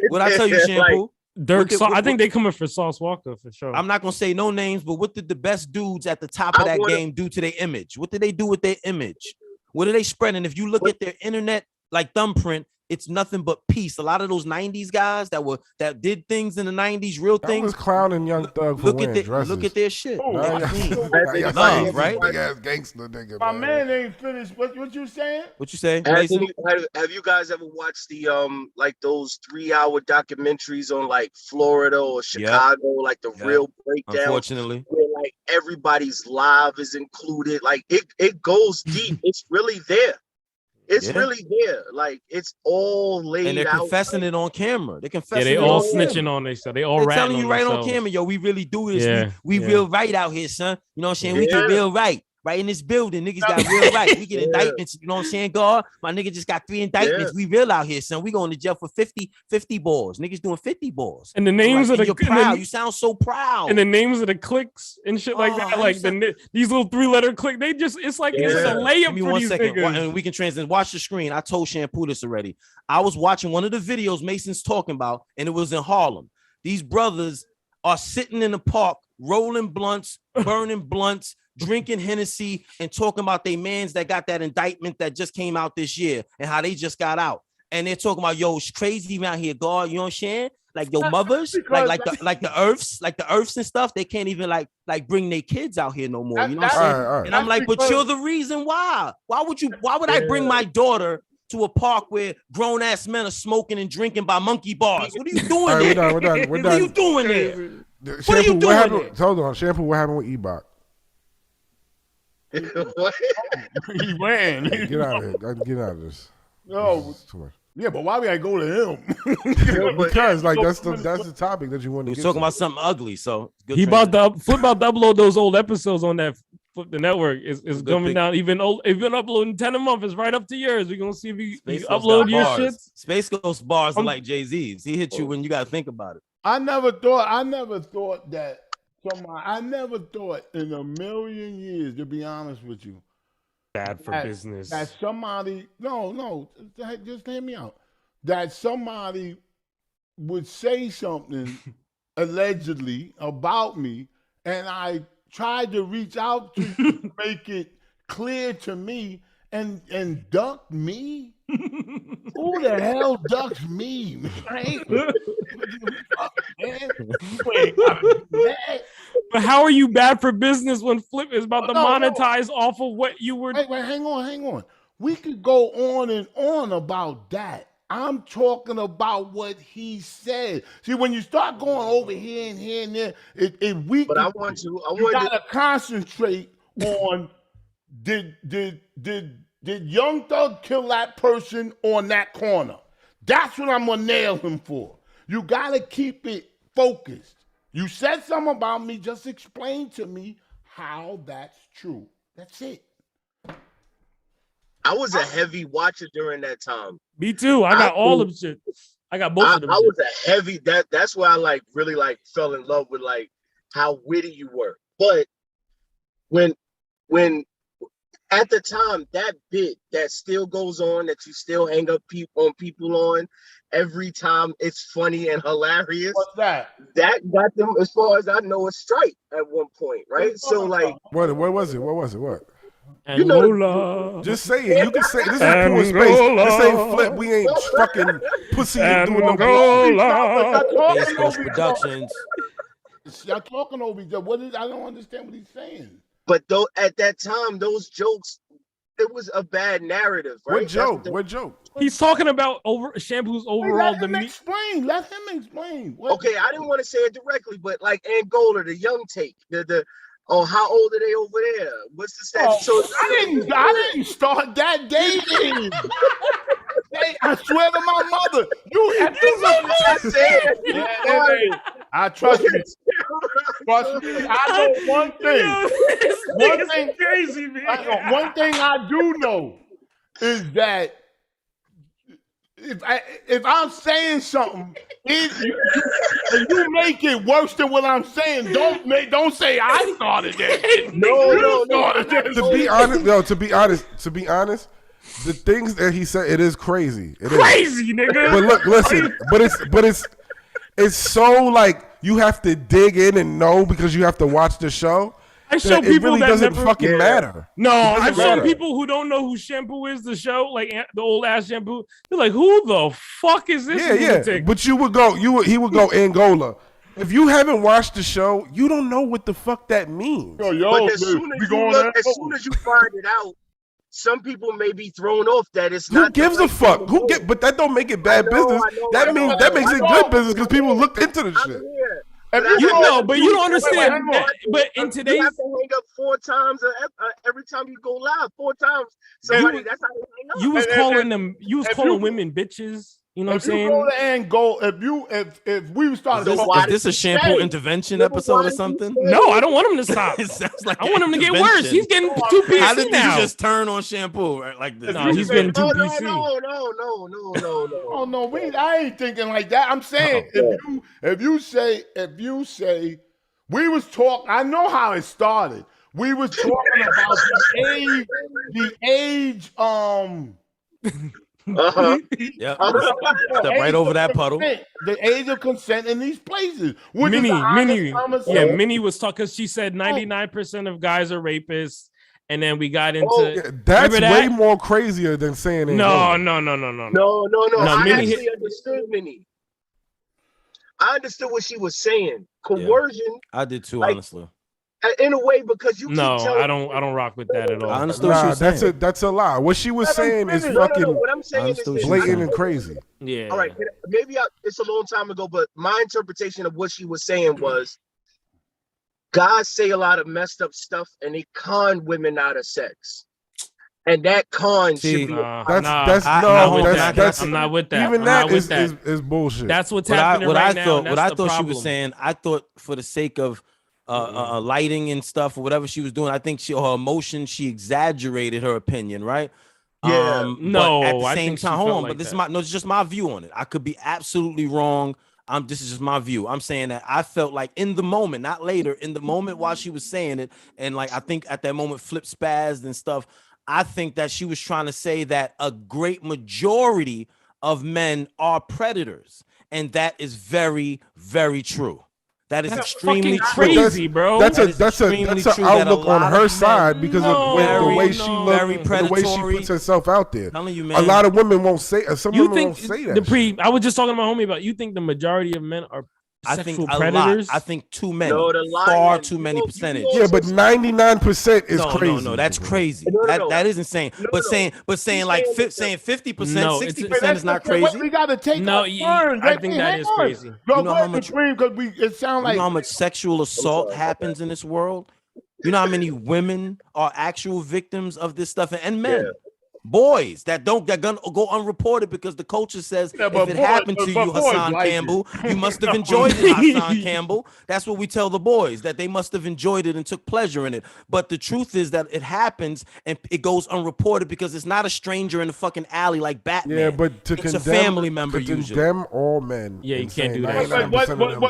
What I tell you, Shampoo? Dirk, I think they coming for Sauce Walker for sure. I'm not gonna say no names, but what did the best dudes at the top of that game do to their image? What did they do with their image? What are they spreading? If you look at their internet like thumbprint, it's nothing but peace. A lot of those 90s guys that did things in the 90s, real That things. was clowning Young Thug for wearing dresses. Look at their shit. Love, right? Big ass gangster nigga. My man ain't finished. What you saying? What you say? Have you guys ever watched the like those 3-hour documentaries on like Florida or Chicago, like the real breakdown? Unfortunately, where like everybody's live is included. Like it goes deep. It's really there. It's really there. Like it's all laid out. And they're confessing it on camera. They're confessing. Yeah, they all snitching on themselves. They all they're telling you right themselves. on camera, yo, we really do this. Yeah, we real right out here, son. You know what I'm saying? We get real right. Right in this building, niggas got real right. We get indictments, you know what I'm saying, God? My nigga just got 3 indictments. We real out here, son. We going to jail for 50 balls. Niggas doing 50 balls. And the names of the you're proud. You sound so proud. And the names of the cliques and shit like that, like these little 3-letter click. They just it's like a layup for these niggas. And we can translate. Watch the screen. I told Shampoo this already. I was watching one of the videos Mason's talking about, and it was in Harlem. These brothers are sitting in the park, rolling blunts, burning blunts, drinking Hennessy, and talking about they mans that got that indictment that just came out this year and how they just got out. And they're talking about, yo, it's crazy around here, God. You know what I'm saying? Like your mothers, like the earths and stuff, they can't even like bring their kids out here no more. You know what I'm saying? Right. And I'm like, but you're the reason why. Why would I bring my daughter to a park where grown ass men are smoking and drinking by monkey bars? What are you doing there? We're done. What are you doing there? Shampoo, what are you doing there? Hold on, Shampoo, what happened with iight? He ran. Hey, get out of here. Get out of this. No, too much. Yeah, but why would I go to him? Because like that's the topic that you want to. He's talking about something ugly, so he about to upload those old episodes on that Flip the Network. Is coming down. Even uploading 10 a month. It's right up to yours. We're gonna see if you upload your shit. Space Ghost bars are like Jay-Z's. He hit you when you gotta think about it. I never thought that. I never thought in a million years, to be honest with you, bad for business. That somebody, just hear me out. That somebody would say something allegedly about me, and I tried to reach out to make it clear to me, and duck me. Who the hell ducks me, man? But how are you bad for business when Flip is about to monetize off of what you were? Wait, hang on. We could go on and on about that. I'm talking about what he said. See, when you start going over here and here and there, it weakens. But I want you gotta concentrate on did Young Thug kill that person on that corner? That's what I'm gonna nail him for. You gotta keep it focused. You said something about me, just explain to me how that's true. That's it. I was a heavy watcher during that time. Me too. I got all of shit. I got both I of them. was a heavy that's why I like really like fell in love with like how witty you were. But when at the time that bit that still goes on that you still hang up people on every time, it's funny and hilarious. What's that? That got them, as far as I know, a strike at one point, right? So like, What was it? What? you know, Angola. Just say it. You can say this is Poor Space. This ain't Flip. We ain't fucking pussy and doing no Angola. Space Coast Productions. Y'all talking over each other. I don't understand what he's saying. but though at that time, those jokes, it was a bad narrative, right? What joke? What joke? He's talking about shampoo's overall Let him demeanor. explain. Let him explain. What? Okay, I didn't want to say it directly, but like Angola, the young take, oh, how old are they over there? What's the statute? So I didn't start that, David. I swear to my mother. I trust you. Trust me. I know one thing. One thing crazy, man. One thing I do know is that if I'm saying something, and you make it worse than what I'm saying, don't say I started that. No. To be honest, the things that he said, it is crazy. It is Crazy, nigga. But look, listen, but it's so like you have to dig in and know because you have to watch the show. I show It people really that doesn't never fucking matter. No, I've shown matter. people who don't know who Shampoo is, the show, like the old ass Shampoo. They're like, who the fuck is this? Yeah. But he would go Angola. If you haven't watched the show, you don't know what the fuck that means. But as soon as you find it out, some people may be thrown off that it's Who not. gives a fuck? But that don't make it bad business. That makes it good business because people looked into the shit. But you don't understand. But in today's, you have to hang up 4 times every time you go live. 4 times. Somebody, that's how you hang up. you was calling them. You was calling women bitches. You know what I'm saying? If we started, Is this a shampoo intervention episode or something? No, I don't want him to stop. It sounds like I want him to get intervention. worse. He's getting too PC How did now. you just turn on shampoo like this? No, he's getting too PC. No. Oh no, I ain't thinking like that. I'm saying if you say we was talking, I know how it started. We was talking about the age. Yep. Step right over that puddle. The age of consent in these places. Minnie was talking because she said 99% of guys are rapists, and then we got into that's way more crazier than saying it. No. I actually understood Minnie. I understood what she was saying. Coercion. Yeah, I did too, honestly. In a way, because you keep telling I don't rock with that at all. I understood what she was saying. That's a lie. What she was saying is fucking what I'm saying is blatant and crazy. Yeah. All right. Maybe it's a long time ago, but my interpretation of what she was saying was guys say a lot of messed up stuff and they con women out of sex. And that con should be. I'm not with that. Even that is bullshit. That's what's happening right now. What I thought she was saying, I thought for the sake of lighting and stuff or whatever she was doing, I think her emotion, she exaggerated her opinion, right? Yeah. But at the same time, hold on, but this is it's just my view on it. I could be absolutely wrong. This is just my view. I'm saying that I felt like in the moment, not later, in the moment while she was saying it, and like I think at that moment Flip spazzed and stuff. I think that she was trying to say that a great majority of men are predators, and that is very, very true. That is extremely crazy, bro. That's an outlook on her side because of the way she looks, the way she puts herself out there. Telling you, man. A lot of women won't say. Some women won't say that. I was just talking to my homie about. You think the majority of men are sexual predators? I think too many. Far too many percentage. Yeah, but 99% is crazy. No, that's crazy. That is insane. But saying like 50%, 60% is not crazy. We gotta take. I think that is crazy. You know how much? It sounds like you know how much sexual assault happens in this world. You know how many women are actual victims of this stuff, and men. boys that gonna go unreported because the culture says Yeah, if but it boys- happened to but you, boys Hassan like it. Campbell, you must have enjoyed it, Hassan Campbell. That's what we tell the boys, that they must have enjoyed it and took pleasure in it. But the truth is that it happens and it goes unreported because it's not a stranger in the fucking alley like Batman. Yeah, but to it's condemn, a family member to usually. condemn all men. Yeah, you and can't saying do that. 99% of them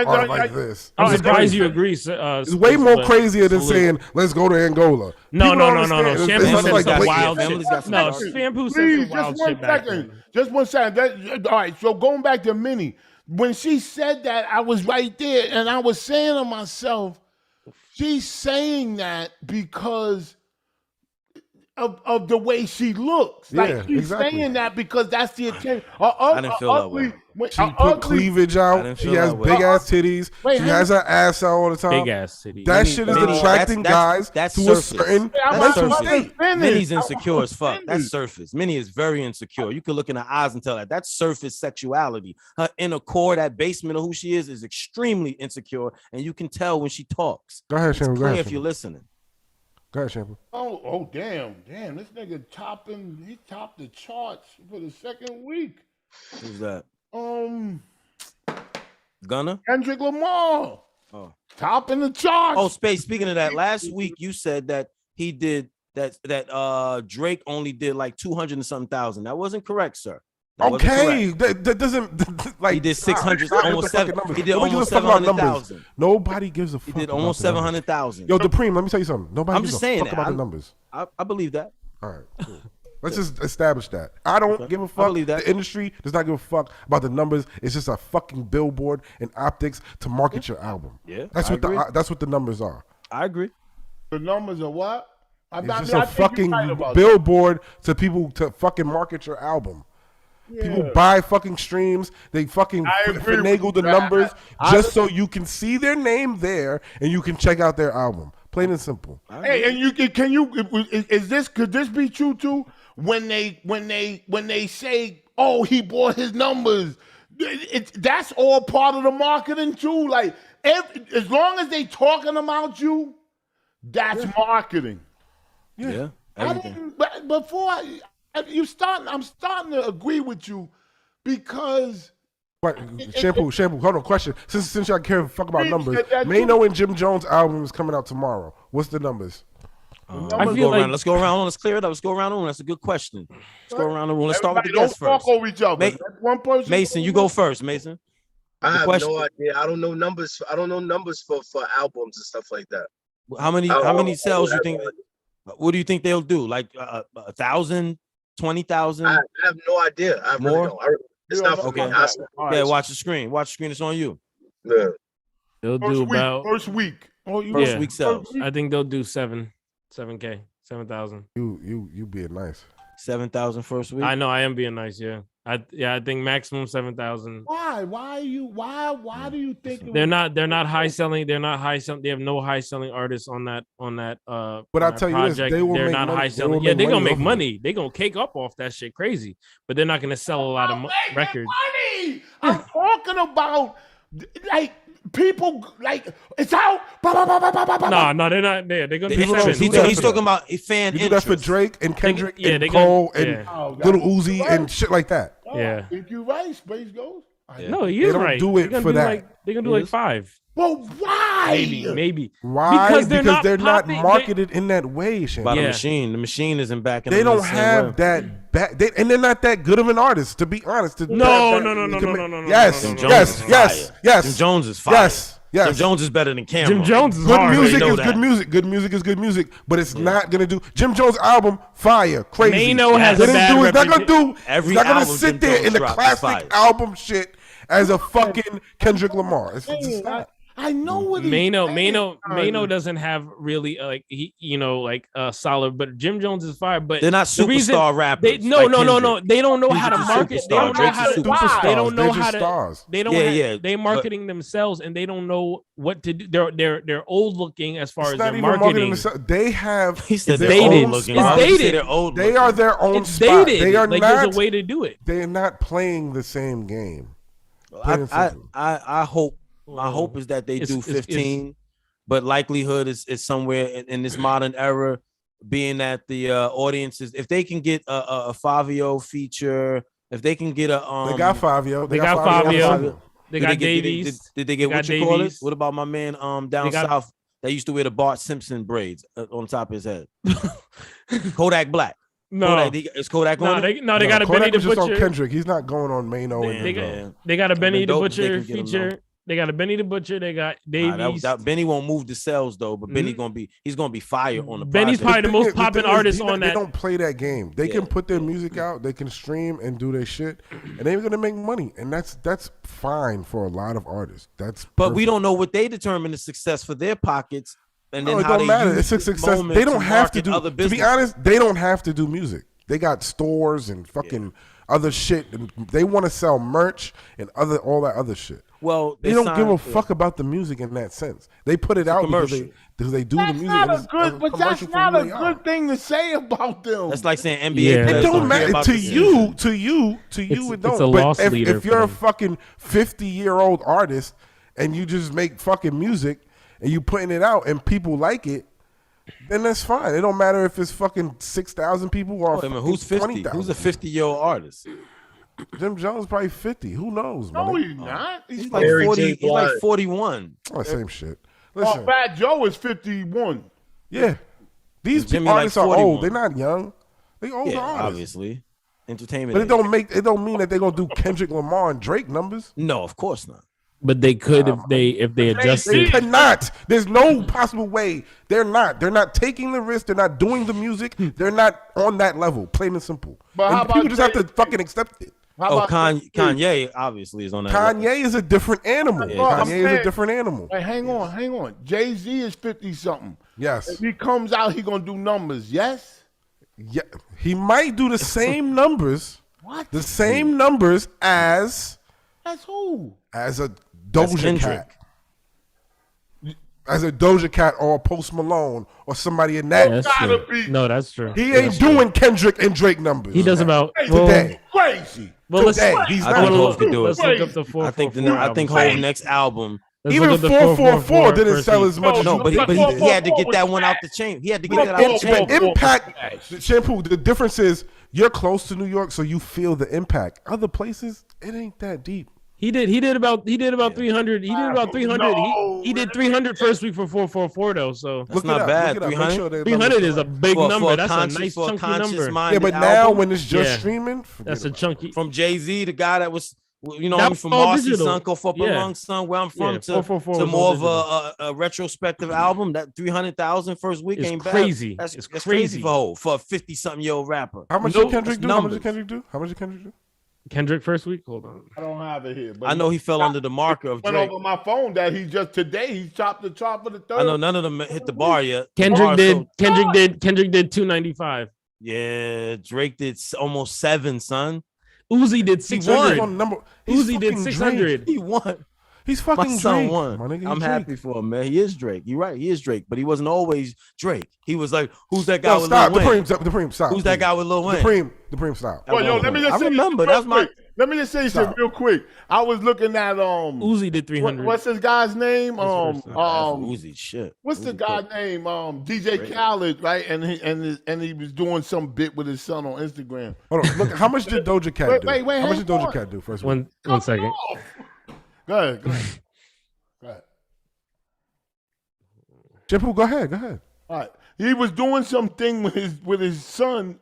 are like this. I'm All right, surprised Dave. you agree. It's way more crazier than salute. saying let's go to Angola. No, People no, don't no, no, no. understand. Shampoo It's said like some blatant wild shit. shit. Family's got No, some Shampoo said Please, some wild just one shit back second. then. Just 1 second. All right, so going back to Minnie, when she said that, I was right there, and I was saying to myself, she's saying that because of the way she looks. Like Yeah, she's exactly. saying that because that's the attention. I didn't feel that way. She put cleavage I out. didn't She feel has that way. big ass titties. Wait, She hang has her ass out all the time. Big ass city. That shit is Minnie, attracting guys that's to a surface. certain I'm mental not state. finished. Minnie's I'm insecure as fuck. finished. That's surface. Minnie is very insecure. You can look in her eyes and tell that. That's surface sexuality. Her inner core, that basement of who she is extremely insecure, and you can tell when she talks. Go ahead, It's Shampoo. Go clear ahead, if you're Shampoo. listening. Go ahead, Shampoo. Oh, damn. This nigga he topped the charts for the second week. Who's that? Gunna? Kendrick Lamar. Oh. Topping the charts. Oh, Space. Speaking of that, last week you said that he did that Drake only did like 200 and something thousand. That wasn't correct, sir. That wasn't Okay, correct. that doesn't like He did 600, stop with almost the fucking 7. numbers. He did Nobody almost gives a fuck about numbers. 700,000. Nobody gives a fuck. He did about almost the numbers. 700,000. Yo, Dupreme, let me tell you something. Nobody I'm gives just a saying fuck that. about the numbers. I believe that. All right, cool. Let's just establish that. I don't give a fuck. believe that. The industry does not give a fuck about the numbers. It's just a fucking billboard and optics to market your album. Yeah, that's I what agree. that's what the numbers are. I agree. The numbers are what? It's just a fucking billboard to people to fucking market your album. People buy fucking streams. They fucking finagle the numbers just so you can see their name there and you can check out their album. Plain and simple. Hey, and could this be true too? When they say, oh, he bought his numbers, that's all part of the marketing too. Like as long as they talking about you, that's marketing. Yeah. I'm starting to agree with you because. But shampoo. Hold on, question. Since y'all care fuck about numbers, that Mano and Jim Jones album is coming out tomorrow. What's the numbers? I feel like let's go around. Let's clear it up. Let's go around the room. That's a good question. Let's go around the room. Let's start with the Everybody guest don't first. talk over each other. That's one person. Mason, you go first, Mason. I have question. no idea. I don't know numbers. I don't know numbers for albums and stuff like that. How many sales you think? What do you think they'll do? Like 1,000, 20,000? I have no idea. I More? really don't. It's not for me. Okay. Yeah, watch the screen. Watch the screen. It's on you. Yeah. they'll do about first week. Oh, you First week sales. I think they'll do 7K, 7,000. You being nice. 7,000 first week. I know I am being nice. Yeah, I think maximum 7,000. Why? Why do you think They're not high selling. They're not high selling. They have no high selling artists on that. But I'll that tell you this, project. they will They're make not money. high They selling. will Yeah, make they're gonna money make off of money. They're gonna cake up off that shit crazy. But they're not gonna sell a lot of records. Money. I'm talking about like people like it's out. No, they're not there. They're gonna do People don't 7. do that He's for talking them. about a fan You do that for interest. Drake and Kendrick yeah, and they Cole gonna- and yeah. Little Uzi and shit like that. Yeah. If you right, Space Ghost. No, he They is don't right. do it They're gonna for do that. they're gonna do like 5. Well, why? Maybe. Why? Because Because they're not not popping. marketed in that way, Shane. By the Yeah. machine. The machine isn't backing They them in don't the same have way. that back, and they're not that good of an artist, to be honest. No. Yes, Jim Jones yes, is yes, fire. yes. Jim Jones is fire. Yes, yes. Jim Jones is better than Cameron. Jim Jones is Good hard. music know is that. good music. Good music is good music, but it's not gonna do. Jim Jones' album, fire, crazy. Mano has What a it bad do is not gonna do. Every It's not gonna album sit Jim there Jones in the drops is classic fire. album shit as a fucking Kendrick Lamar. It's just not. I know what he's Mano saying. doesn't have really solid, but Jim Jones is fire. But They're not the reason- superstar rappers. They, no, like no, no, Kendrick. no. They don't know He's how to a market. They superstar. don't know Drake's how a to. superstar. They don't know They're how just to. stars. They don't. Yeah, They marketing themselves, and they don't know what to do. They're old looking as far It's as not their even marketing marketing. themselves. They have. He said their they're dated. own looking. It's spot. Why would you say dated. they're old They looking? are their own It's spot. dated. They are like not. there's a way to do it. They're not playing the same game. Plain and simple. I hope. My hope is that they do 15, but likelihood is somewhere in this modern era. being that the audiences, if they can get a Fabio feature, if they can get a They got Fabio. They got Fabio. They got Davies. Did they get what you call it? What about my man down south that used to wear the Bart Simpson braids on top of his head? Kodak Black. No, is Kodak on it? They got a Kodak Benny the was just Butcher. on Kendrick. He's not going on Mano. They got a Benny the dope if Butcher they can get him, feature. They got a Benny the Butcher. They got Davies. Benny won't move the cells though, but Benny he's gonna be fire on the. Benny's project. probably the most popping artist on that. They don't play that game. They can put their music out. They can stream and do their shit, and they're gonna make money, and that's fine for a lot of artists. But we don't know what they determine the success for their pockets, and then it how don't they matter. use It's a success. They don't have to do. To be honest, they don't have to do music. They got stores and fucking other shit, and they want to sell merch and all that other shit. Well, they don't give a fuck about the music in that sense. They put it out because they do the music. That's not a good thing to say about them. That's like saying NBA. It don't matter to you. To you, it don't. It's a loss leader. If you're a fucking 50-year-old artist and you just make fucking music and you putting it out and people like it, then that's fine. It don't matter if it's fucking 6,000 people or who's 50? 20,000. Who's a 50-year-old artist? Jim Jones probably 50. Who knows? No, man? he's not. He's like 40. He's like 41. Oh, same shit. Listen, Fat Joe is 51. Yeah, these artists are old. They're not young. They older artists. Obviously, entertainment. But it don't mean that they're gonna do Kendrick Lamar and Drake numbers. No, of course not. But they could if they adjusted. They cannot. There's no possible way. They're not. They're not taking the risk. They're not doing the music. They're not on that level. Plain and simple. But how about people just have to fucking accept it. Kanye obviously is on that. Kanye is a different animal. Yeah, Kanye is a different animal. Wait, hang on. Jay-Z is 50-something. Yes. If he comes out, he gonna do numbers. Yes. Yeah. He might do the same numbers. What? The same numbers as. That's who? As a Doja Cat. As a Doja Cat or a Post Malone or somebody in that. That's true. No, that's true. He ain't doing Kendrick and Drake numbers. He does about today. Crazy. Well, today. He's I think Hov could do it. Let's look up the 444. I think Hov's next album. Even 444 didn't sell as much. No, but he had to get that one out the chain. He had to get that out the chain. The impact, Shampoo. The difference is you're close to New York, so you feel the impact. Other places, it ain't that deep. He did about 300. He did about 300. No, he did 300 first week for 444 though. So that's not bad. 300. 300 is a big number. That's a nice chunky number. Yeah, but now when it's just streaming, that's a chunky. From Jay-Z, the guy that was, from Marcy's son, Go For Belong's son, where I'm from, to more of a retrospective album. That 300,000 first week ain't bad. Crazy. That's crazy for a 50-something-year-old rapper. How much did Kendrick do? How much did Kendrick do? Kendrick first week? Hold on. I don't have it here. But I know he fell under the marker of Drake. Went over my phone that he just today he chopped the chop for the third. I know none of them hit the bar yet. Kendrick did 295. Yeah, Drake did almost 7, son. Uzi did 600. Uzi did 600. He won. He's fucking My son Drake. won. My nigga, I'm Drake. happy for him, man. He is Drake. You're right. He is Drake, but he wasn't always Drake. He was like, who's that guy with stop. Lil Wayne? The Preem, stop. Who's that guy with Lil Wayne? The Preem, stop. Well, yo, let me just say remember. That's my. Let me just say something real quick. I was looking at Uzi did 300. What's this guy's name? Uzi shit. What's the guy's name? DJ Khaled, right? And he was doing some bit with his son on Instagram. Hold on. Look, how much did Doja Cat do? Wait, how much did Doja Cat do first? One second. Go ahead. Shampoo, go ahead. All right. He was doing something with his son,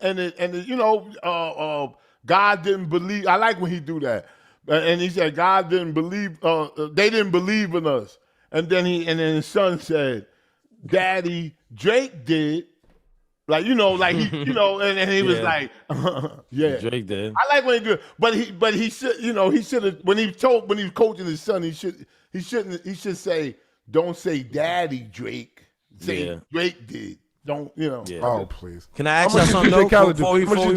God didn't believe. I like when he do that, and he said God didn't believe. They didn't believe in us, and then his son said, "Daddy, Drake did." And he was like, "Yeah, Drake did." I like when he do, but he should, he should have when he was coaching his son, he should say, "Don't say Daddy Drake, say Drake did." Don't Yeah. Oh please. Can I ask you something though? How much did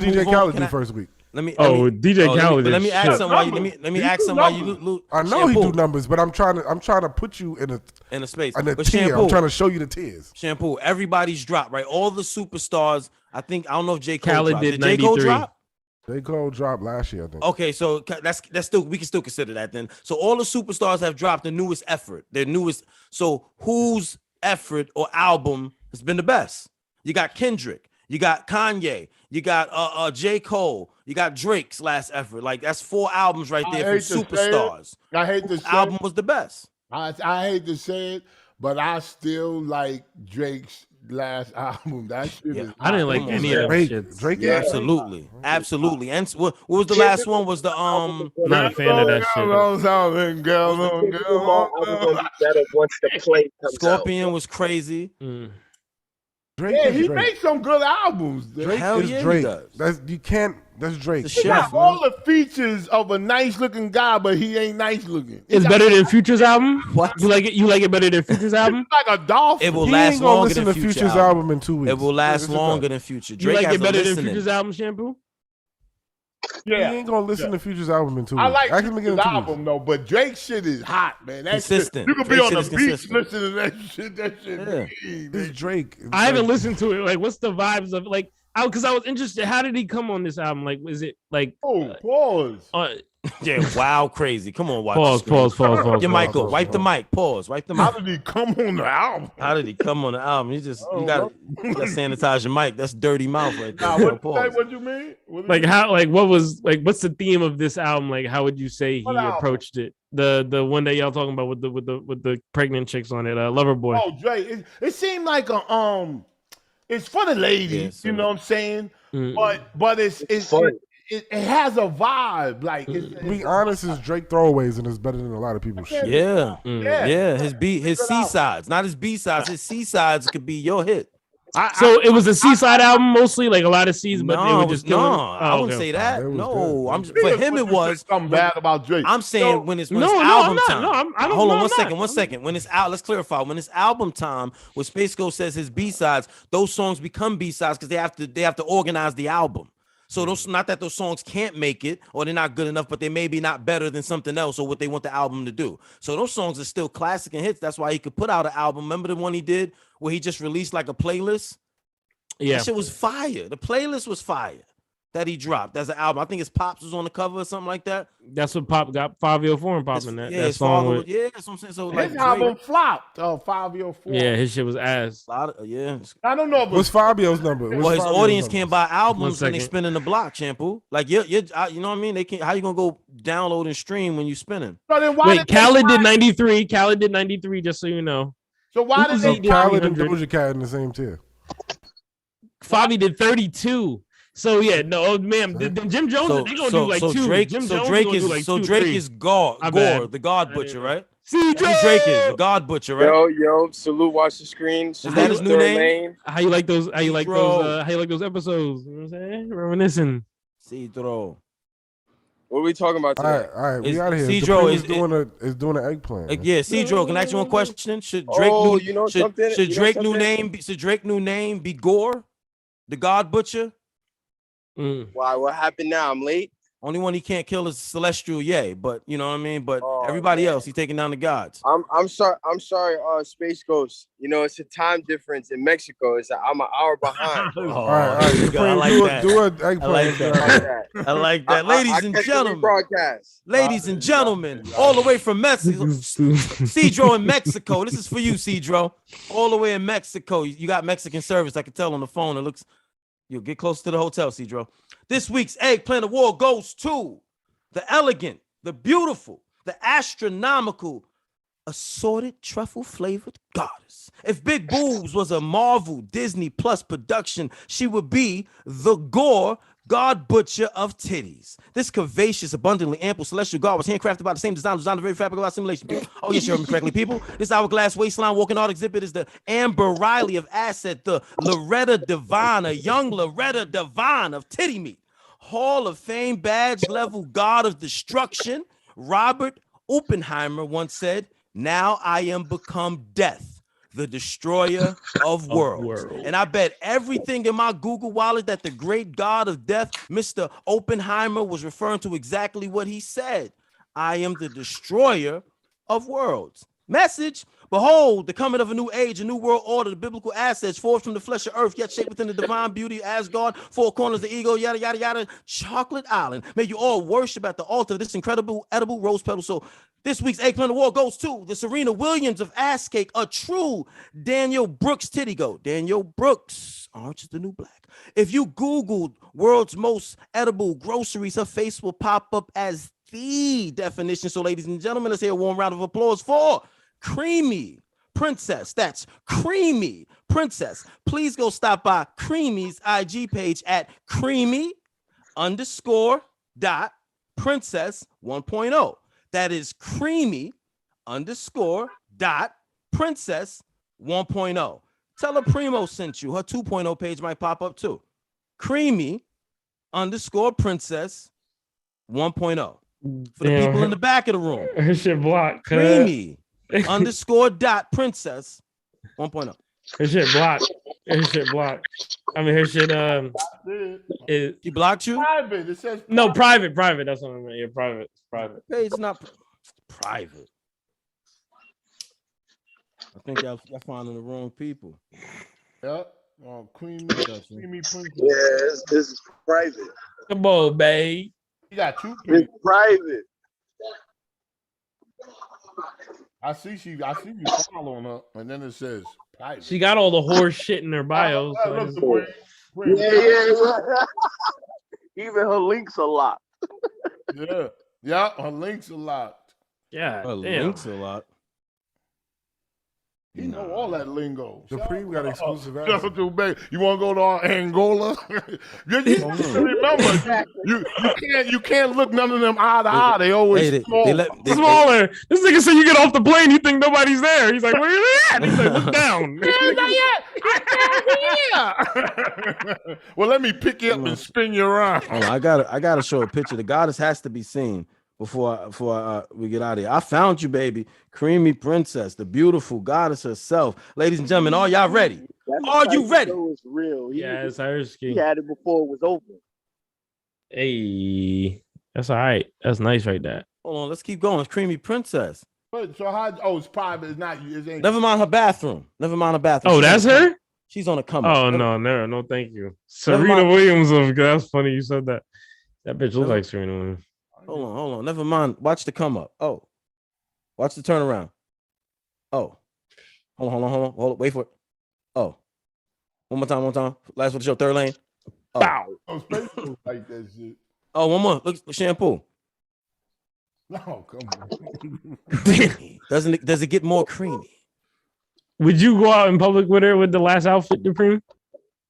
DJ Khaled do first week? DJ Khaled. Let me ask somebody. Let me ask somebody. I know he do numbers, but I'm trying to put you in a space. In a tier. I'm trying to show you the tiers. Shampoo. Everybody's dropped, right? All the superstars. I don't know if J. Cole Khaled dropped. did J. Cole 93. drop? J. Cole dropped last year, I think. Okay, so that's still, we can still consider that then. So all the superstars have dropped the newest effort. Their newest. So whose effort or album has been the best? You got Kendrick. You got Kanye. You got J. Cole. You got Drake's last effort. Like that's 4 albums right there from superstars. I hate to say album was the best. I hate to say it, but I still like Drake's last album. That shit is. I didn't like any of that shit. Drake, Yeah, absolutely. And what was the last one? Was the Not a fan of that shit. Better once the play comes Scorpion out. was crazy. Drake Yeah, is he Drake. makes some good albums. Drake Hell is yeah, he Drake. does. That's Drake. The He chef, got all the features of a nice looking guy, but he ain't nice looking. It's better than Future's album. What? You like it? You like it better than Future's album? Like a dolphin. It will He last ain't gonna longer listen than to Future's Future's album in 2 weeks. It will last Listen longer to than Future. You Drake like has it better a than listening. Future's album, Shampoo? He ain't gonna listen to Future's album in 2 weeks. I like Ask him again in his 2 weeks. album though, but Drake's shit is hot, man. That Consistent. Shit, you can be Drake's on the shit is beach consistent. listening to that shit. That shit. Yeah. mean, It's Drake. I haven't listened to it. Like, what's the vibes of like? Because I was interested. How did he come on this album? Like, is it like? Oh, pause. Yeah, wow, crazy. Come on, watch. Pause. Your mic pause, up. Wipe the mic. Pause. Wipe the How mic. did he come on the album? How did he come on the album? You gotta sanitize your mic. That's dirty mouth right there. Nah, Pause. what you mean? Like how? Like what was like? What's the theme of this album? Like how would you say he What album? approached it? The one that y'all talking about with the pregnant chicks on it, Loverboy. Oh, Drake. It seemed like a it's for the ladies. Yeah, you know what I'm saying? Mm. But it's fun. it has a vibe. Like To be honest, it's Drake throwaways and it's better than a lot of people's shit. Yeah. yeah. His C sides, not his B sides. His C sides could be your hit. So it was a seaside album mostly, like a lot of C's, but they were just I wouldn't say that. It was No, good. I'm just, for him it was. something bad about Drake. I'm saying when it's album time. I don't Hold on know, one second. When it's out, let's clarify. When it's album time, when Space Ghost says his B sides, those songs become B sides because they have to organize the album. So those, not that those songs can't make it or they're not good enough, but they may be not better than something else or what they want the album to do. So those songs are still classic and hits. That's why he could put out an album. Remember the one he did where he just released like a playlist? Yeah, That shit was fire. The playlist was fire that he dropped as an album. I think his Pops was on the cover or something like that. that's what Pop got 504 and popping that. Yeah, that his song father, with, yeah, that's what I'm saying. So His like album Drake, flopped. 504. yeah, his shit was ass. a lot of, yeah. I don't know, but What's Fabio's number? Well, his audience can't buy One albums when they second. spinning the block, Shampoo. Like you know what I mean? They can't. How you gonna go download and stream when you spinning? So then why Wait, did Khaled did 93. Khaled did 93. Just so you know, So why did Uzi they did Khaled and 300. Doja Cat in the same tier. Fabi did 32. So yeah, no, man. Then Jim Jones, they gonna do like two. Drake, Jim so Jones Drake gonna is do like so two, Drake three. is Gore, My bad. the God I Butcher, didn't right? See, Who's Drake is the God Butcher, right? Yo, salute, watch the screen. Is that his new name? How you like those? How you like Bro. those? How you like those episodes? You know what I'm saying? Reminiscing. Cedro. What are we talking about All today? right, we Is- out of here. Cedro Dupree is- doing an eggplant. man. Yeah, Cedro. Can I ask you one question? Should Drake Oh, new you know should, something? should You know Drake new something? name be should Drake new name be Gore, the God Butcher? Why? What happened now? I'm late. Only one he can't kill is Celestial Ye, but you know what I mean. But Oh, everybody man. else, he's taking down the gods. I'm sorry. Space Ghost. You know, it's a time difference in Mexico. I'm an hour behind. Oh, All right, there you go. I like do that. an eggplant. I like that. that. I like that. Ladies and gentlemen, ladies and gentlemen, all the way from Mexico, Cedro in Mexico. This is for you, Cedro. All the way in Mexico. You got Mexican service. I can tell on the phone. It looks. You'll get close to the hotel, Cedro. This week's Eggplant Award goes to the elegant, the beautiful, the astronomical, assorted truffle flavored goddess. If Big Boobs was a Marvel Disney Plus production, she would be the Gore God Butcher of titties. This curvaceous, abundantly ample celestial god was handcrafted by the same designer, designed the very fabric of our simulation. Oh, yes, you heard me correctly, people. This hourglass waistline walking art exhibit is the Amber Riley of Asset, the Loretta Devine, a young Loretta Devine of titty meat. Hall of Fame badge level god of destruction. Robert Oppenheimer once said, "Now I am become death, the destroyer of worlds." And I bet everything in my Google wallet that the great god of death, Mr. Oppenheimer, was referring to exactly what he said. I am the destroyer of worlds. Message Behold, the coming of a new age, a new world order, the biblical assets forged from the flesh of earth, yet shaped within the divine beauty of Asgard, four corners of ego, yada, yada, yada, Chocolate Island. May you all worship at the altar of this incredible edible rose petal. So this week's Eggplant Award goes to the Serena Williams of Ass Cake, a true Daniel Brooks titty goat. Daniel Brooks, Orange is the New Black. If you Googled world's most edible groceries, her face will pop up as the definition. So ladies and gentlemen, let's hear a warm round of applause for Creamy Princess. That's Creamy Princess. Please go stop by Creamy's IG page at creamy_.princess 1.0. That is creamy_.princess 1.0. Tell her Primo sent you. Her 2.0 page might pop up too. Creamy_princess 1.0. For the people in the back of the room. Her shit blocked. Creamy_.princess 1.0. Her shit blocked. Her shit blocked. I mean, her shit. He blocked you? Private. It says No, private. That's what I meant. Yeah, private. Private. Page not private. I think y'all finding the wrong people. Yep. Oh, creamy princess. Yeah, this is private. Come on, babe. You got two. It's private. I see you following her, and then it says private. She got all the horse shit in her bio. Yeah. Even her links are locked. Yeah, her links are locked. Yeah, her links a lot. He know all that lingo. Supreme got exclusive access. You want to go to Angola? Remember, you can't look none of them eye to eye. They always smaller. This nigga said you get off the plane, you think nobody's there. He's like, where you at? He's like, look down. Well, let me pick you up and spin you around. I gotta show a picture. The goddess has to be seen before we get out of here. I found you, baby. Creamy Princess, the beautiful goddess herself. Ladies and gentlemen, are y'all ready? Are you ready? It's real. Yeah, it's Irish. He had it before it was over. Hey, that's all right. That's nice right there. Hold on, let's keep going. It's Creamy Princess. So how? Oh, it's private. It's not you. Never mind her bathroom. Oh, that's her? She's on a come up. Oh, no, thank you. Serena Williams. That's funny you said that. That bitch looks like Serena Williams. Hold on. Never mind. Watch the come up. Oh. Watch the turnaround. Oh. Hold on. Wait for it. Oh. One more time. Last for the show. Third lane. Oh. Bow. Like that shit. Oh, one more. Look, shampoo. No, come on. Does it get more creamy? Would you go out in public with her with the last outfit, Supreme?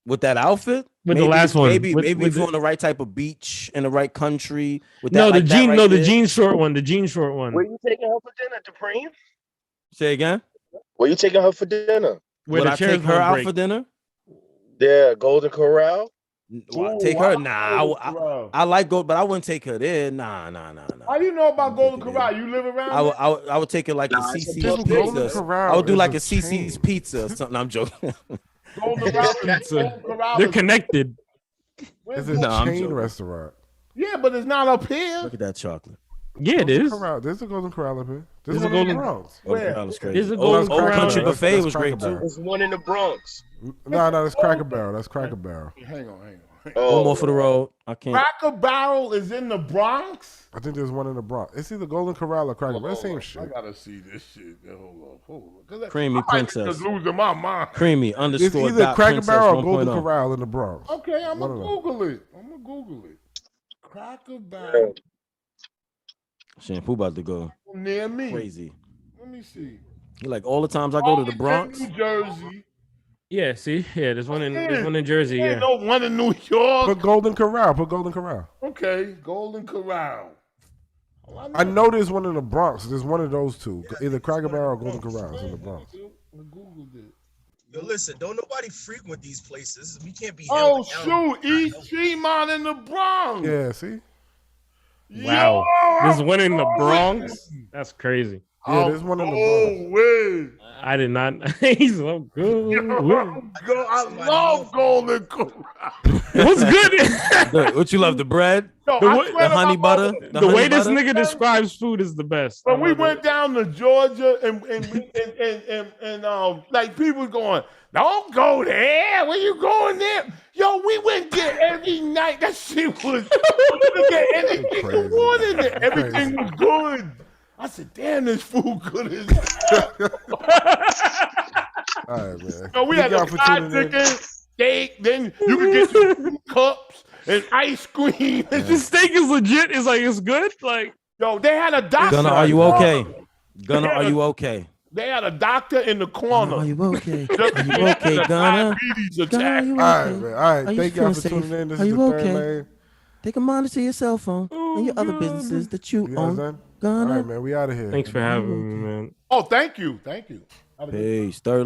With that outfit? With the last one. Maybe if you're on the right type of beach in the right country. With that, the jean short one. The jean short one. Where you taking her for dinner, Supreme? Say again? Where you taking her for dinner? Would I take her out for dinner? Yeah, Golden Corral. Take her? Nah, I like gold, but I wouldn't take her there. Nah. How you know about Golden Corral? You live around? I would take her like a CC's Pizza. I would do like a CC's Pizza or something. I'm joking. Golden Corral. They're connected. It's a chain restaurant. Yeah, but it's not up here. Look at that chocolate. Yeah, it is. There's a Golden Corral up here. There's a Golden Corral. There's a Golden Old Corral. Country Buffet was great too. There's one in the Bronx. No, that's Cracker Barrel. That's Cracker Barrel. Hang on. One more for the road. I can't. Cracker Barrel is in the Bronx? I think there's one in the Bronx. It's either Golden Corral or Cracker Barrel. Same shit. I gotta see this shit. Hold on. Creamy Princess. Just losing my mind. Creamy _ It's either Cracker Barrel or Golden 1.0. Corral in the Bronx. Okay, I'm gonna Google it. Cracker Barrel. Shampoo about to go Near me. crazy. Let me see. You like all the times I go to the Bronx? New Jersey. Yeah, see? Yeah, there's one in Jersey. Ain't Yeah. no one in New York. Put Golden Corral. Okay, Golden Corral. I know there's one in the Bronx. There's one of those two. Either Cracker Barrel or Golden Corral is in the Bronx. I Googled it. Yo, listen, don't nobody frequent these places. We can't be. Oh, shoot. East Tremont in the Bronx. Yeah, see? Wow. Yo, There's one in the Bronx? That's crazy. Yeah, there's one in the Oh, wait. I did not. He's so good. I love Golden Corral. What's good? What you love? The bread, Yo, The I way- swear the to honey my butter, mother, the The way honey this butter? nigga describes food is the best. when I we love went it. down to Georgia and like people going, don't go there. Where you going there? Yo, we went there every night. That shit was get anything you Crazy. wanted there. Everything Crazy. was good. I said, damn, this food good as hell. All right, man. So we Thank had y'all a for fried tuning in. chicken, steak, then you could get your 2 cups and ice cream. The steak is legit. It's like it's good. Like Yo, they had a doctor. Gunna, are you okay? Gunna, are you okay? They had a doctor in the Gunna, corner. are you okay? Just Are in you case okay, the Gunna? diabetes Gunna, are attack. you All right, okay? man. All right. Are you Thank y'all for feeling tuning in. This Are is you the third okay? lane. Take a monitor your cell phone and your other businesses that you You guys own. done? All Gunna. right, man. We out of here. thanks for having me, man. Oh, thank you. Thank you. Peace. Third